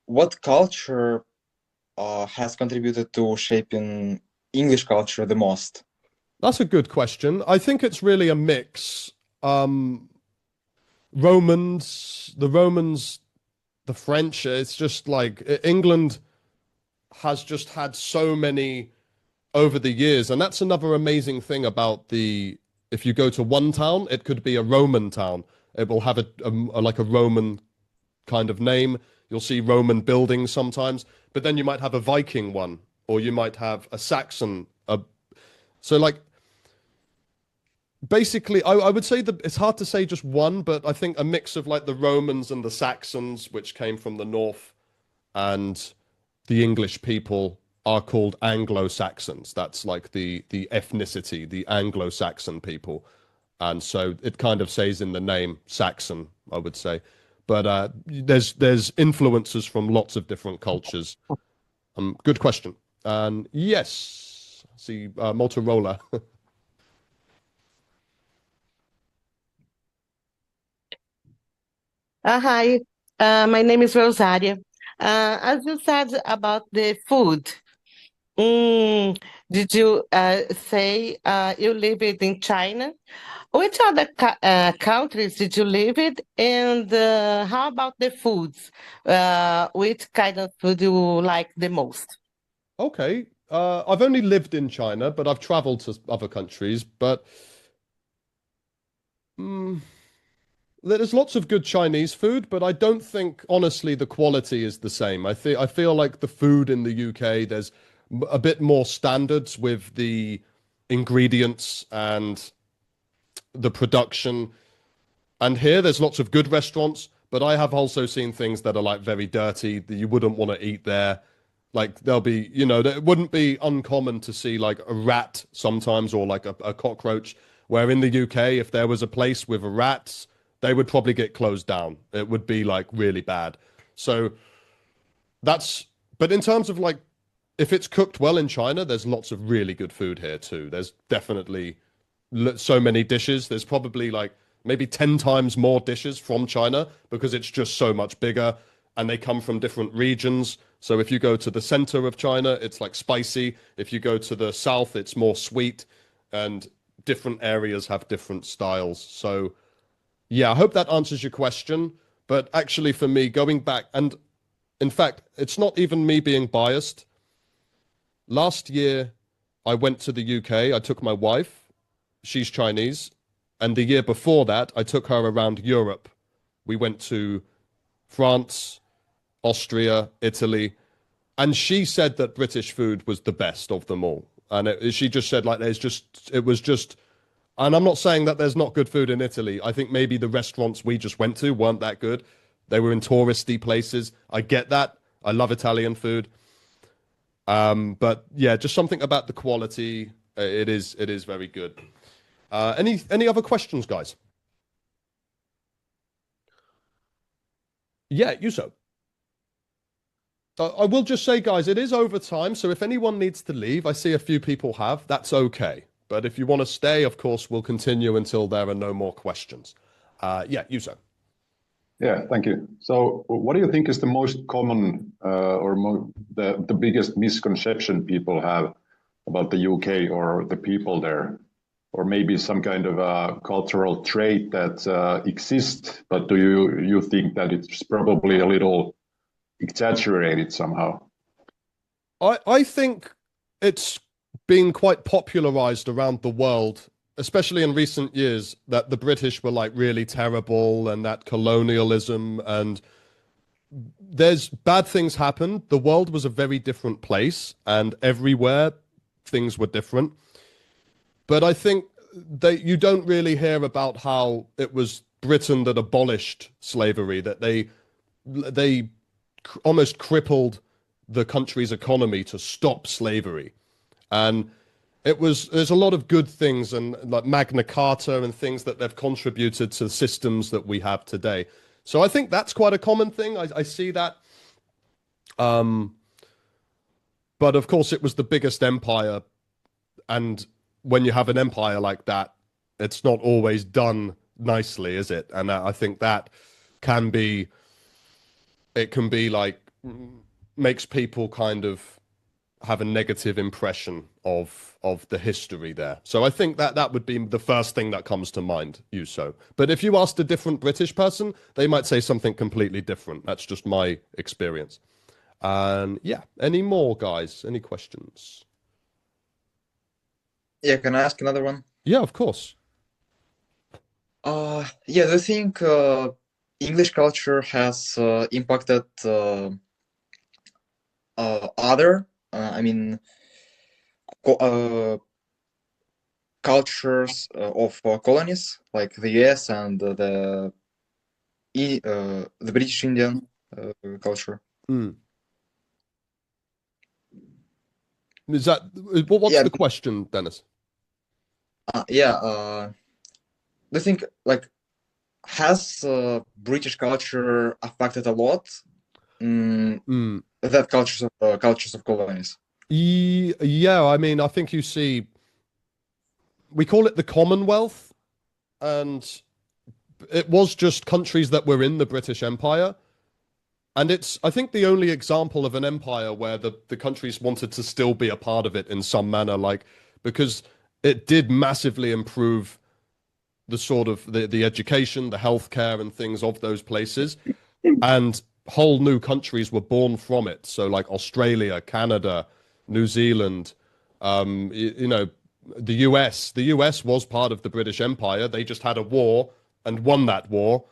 Speaker 11: what culture has contributed to shaping English culture the most?
Speaker 1: That's a good question. I think it's really a mix. Romans, the French, it's just like England has just had so many over the years. And that's another amazing thing about if you go to one town, it could be a Roman town. It will have like a Roman kind of name. You'll see Roman buildings sometimes, but then you might have a Viking one, or you might have a Saxon. So like, basically, I would say that it's hard to say just one, but I think a mix of like the Romans and the Saxons, which came from the north, and the English people are called Anglo-Saxons. That's like the ethnicity, the Anglo-Saxon people. And so it kind of says in the name Saxon, I would say. But there's influences from lots of different cultures. Good question. And yes, see Motorola.
Speaker 12: Hi, my name is Rosaria. As you said about the food, did you say you lived in China? Which other countries did you live in? And how about the foods? Which kind of food you like the most?
Speaker 1: Okay. I've only lived in China, but I've traveled to other countries. But there's lots of good Chinese food, but I don't think, honestly, the quality is the same. I feel like the food in the UK, there's a bit more standards with the ingredients and the production. And here, there's lots of good restaurants, but I have also seen things that are like very dirty that you wouldn't want to eat there. Like there'll be, it wouldn't be uncommon to see like a rat sometimes, or like a cockroach, where in the UK, if there was a place with rats, they would probably get closed down. It would be like really bad. So but in terms of like, if it's cooked well in China, there's lots of really good food here too. There's definitely so many dishes. There's probably like maybe 10 times more dishes from China because it's just so much bigger and they come from different regions. So if you go to the center of China, it's like spicy. If you go to the south, it's more sweet, and different areas have different styles. So yeah, I hope that answers your question. But actually for me, going back, and in fact, it's not even me being biased. Last year, I went to the UK. I took my wife. She's Chinese. And the year before that, I took her around Europe. We went to France, Austria, Italy, and she said that British food was the best of them all. And she just said like it was just, and I'm not saying that there's not good food in Italy. I think maybe the restaurants we just went to weren't that good. They were in touristy places. I get that. I love Italian food. But yeah, just something about the quality. It is very good. Any other questions, guys? Yeah, Yuso. I will just say, guys, it is overtime, so if anyone needs to leave, I see a few people have, that's okay. But if you want to stay, of course, we'll continue until there are no more questions. Yeah, Yuso.
Speaker 6: Yeah, thank you. So what do you think is the most common the biggest misconception people have about the UK or the people there? Or maybe some kind of a cultural trait that exists, but do you think that it's probably a little exaggerated somehow?
Speaker 1: I think it's been quite popularized around the world, especially in recent years, that the British were like really terrible and that colonialism, and there's bad things happened. The world was a very different place, and everywhere things were different. But I think that you don't really hear about how it was Britain that abolished slavery, that they almost crippled the country's economy to stop slavery. And there's a lot of good things and like Magna Carta and things that they've contributed to the systems that we have today. So I think that's quite a common thing. I see that. But of course, it was the biggest empire, and when you have an empire like that, it's not always done nicely, is it? And I think that can be, it can be like makes people kind of have a negative impression of the history there. So I think that that would be the first thing that comes to mind, Yuso. But if you asked a different British person, they might say something completely different. That's just my experience. And yeah, any more, guys? Any questions?
Speaker 11: Yeah, can I ask another one?
Speaker 1: Yeah, of course.
Speaker 11: Yeah, do you think English culture has impacted other, I mean, cultures of colonies like the US and the British Indian culture?
Speaker 1: Is that what's
Speaker 11: Yeah.
Speaker 1: the question, Dennis?
Speaker 11: Yeah. Do you think like has British culture affected a lot that cultures of colonies?
Speaker 1: Yeah, I mean, I think you see, we call it the Commonwealth, and it was just countries that were in the British Empire. And it's, I think, the only example of an empire where the countries wanted to still be a part of it in some manner, like, because it did massively improve the sort of the education, the healthcare and things of those places. And whole new countries were born from it. So like Australia, Canada, New Zealand, you know, the US. The US was part of the British Empire. They just had a war and won that war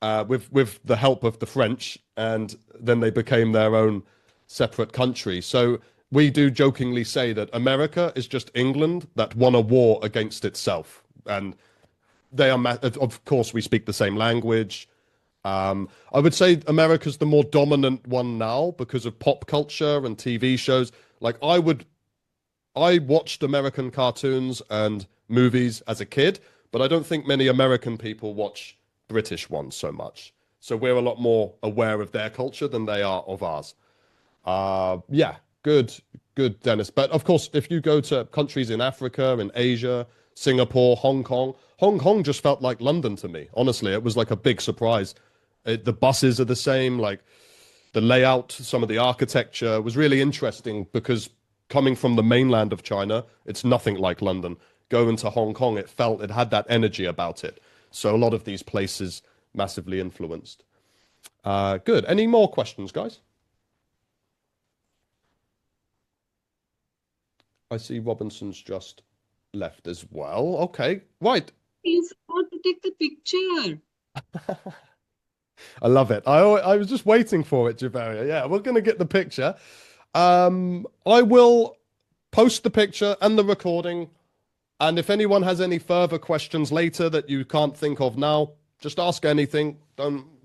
Speaker 1: with the help of the French, and then they became their own separate country. So we do jokingly say that America is just England that won a war against itself. And they are, of course, we speak the same language. I would say America's the more dominant one now because of pop culture and TV shows. Like I watched American cartoons and movies as a kid, but I don't think many American people watch British ones so much. So we're a lot more aware of their culture than they are of ours. Yeah, good, Dennis. But of course, if you go to countries in Africa, in Asia, Singapore, Hong Kong just felt like London to me. Honestly, it was like a big surprise. The buses are the same, like the layout, some of the architecture was really interesting because coming from the mainland of China, it's nothing like London. Going to Hong Kong, it had that energy about it. So a lot of these places massively influenced. Good. Any more questions, guys? I see Robinson's just left as well. Okay, right.
Speaker 13: He's about to take the picture.
Speaker 1: I love it. I was just waiting for it, Javeria. Yeah, we're going to get the picture. I will post the picture and the recording. And if anyone has any further questions later that you can't think of now, just ask anything.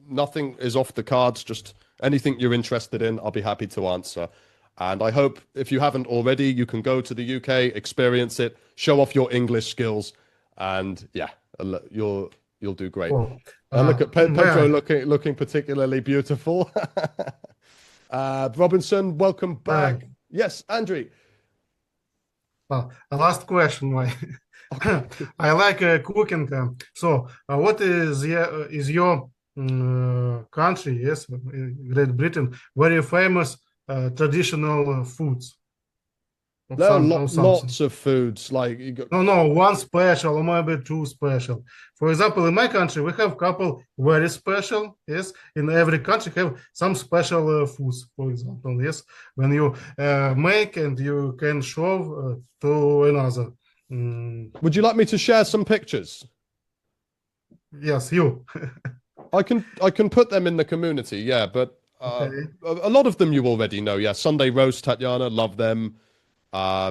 Speaker 1: Nothing is off the cards. Just anything you're interested in, I'll be happy to answer. And I hope if you haven't already, you can go to the UK, experience it, show off your English skills, and yeah, you'll do great.
Speaker 7: Well,
Speaker 1: and look at Pedro
Speaker 7: yeah.
Speaker 1: looking particularly beautiful. Robinson, welcome back. Yes, Andrew.
Speaker 7: Well, the last question. I like cooking. So, what is your country? Yes, Great Britain, very famous traditional foods.
Speaker 1: There are lots of foods. Like
Speaker 7: no, one special or maybe two special. For example, in my country, we have couple very special. Yes, in every country have some special foods. For example, yes, when you make and you can show to another.
Speaker 1: Would you like me to share some pictures?
Speaker 7: Yes, you.
Speaker 1: I can put them in the community. Yeah, but
Speaker 7: okay.
Speaker 1: A lot of them you already know. Yeah, Sunday roast, Tatiana, love them.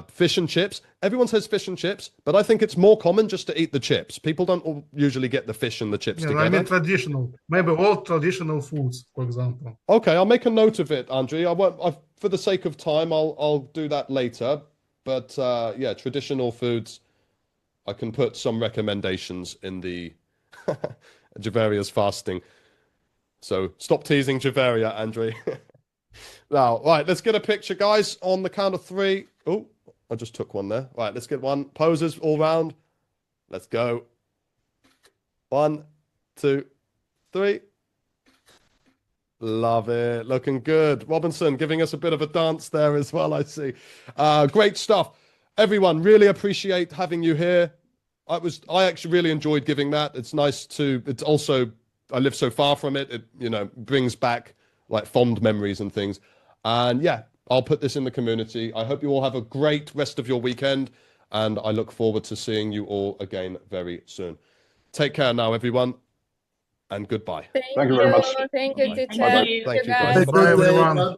Speaker 1: Fish and chips. Everyone says fish and chips, but I think it's more common just to eat the chips. People don't usually get the fish and the chips together.
Speaker 7: I mean traditional, maybe all traditional foods, for example.
Speaker 1: Okay, I'll make a note of it, Andrew. For the sake of time, I'll do that later. But yeah, traditional foods, I can put some recommendations in the Javeria's fasting. So stop teasing Javaria, Andre. Now, right, let's get a picture, guys, on the count of 3. Oh, I just took one there. Right, let's get one. Poses all round. Let's go. 1, 2, 3. Love it. Looking good. Robinson giving us a bit of a dance there as well, I see. Great stuff. Everyone, really appreciate having you here. I actually really enjoyed giving that. It's nice to, it's also, I live so far from it. It, you know, brings back like fond memories and things. And yeah, I'll put this in the community. I hope you all have a great rest of your weekend. And I look forward to seeing you all again very soon. Take care now, everyone. And goodbye.
Speaker 6: Thank you very much.
Speaker 2: Thank you,
Speaker 1: Bye-bye.
Speaker 2: teacher.
Speaker 1: Bye-bye.
Speaker 2: Thank
Speaker 1: Thank
Speaker 2: you,
Speaker 1: you,
Speaker 2: guys.
Speaker 1: guys.
Speaker 7: Bye, everyone.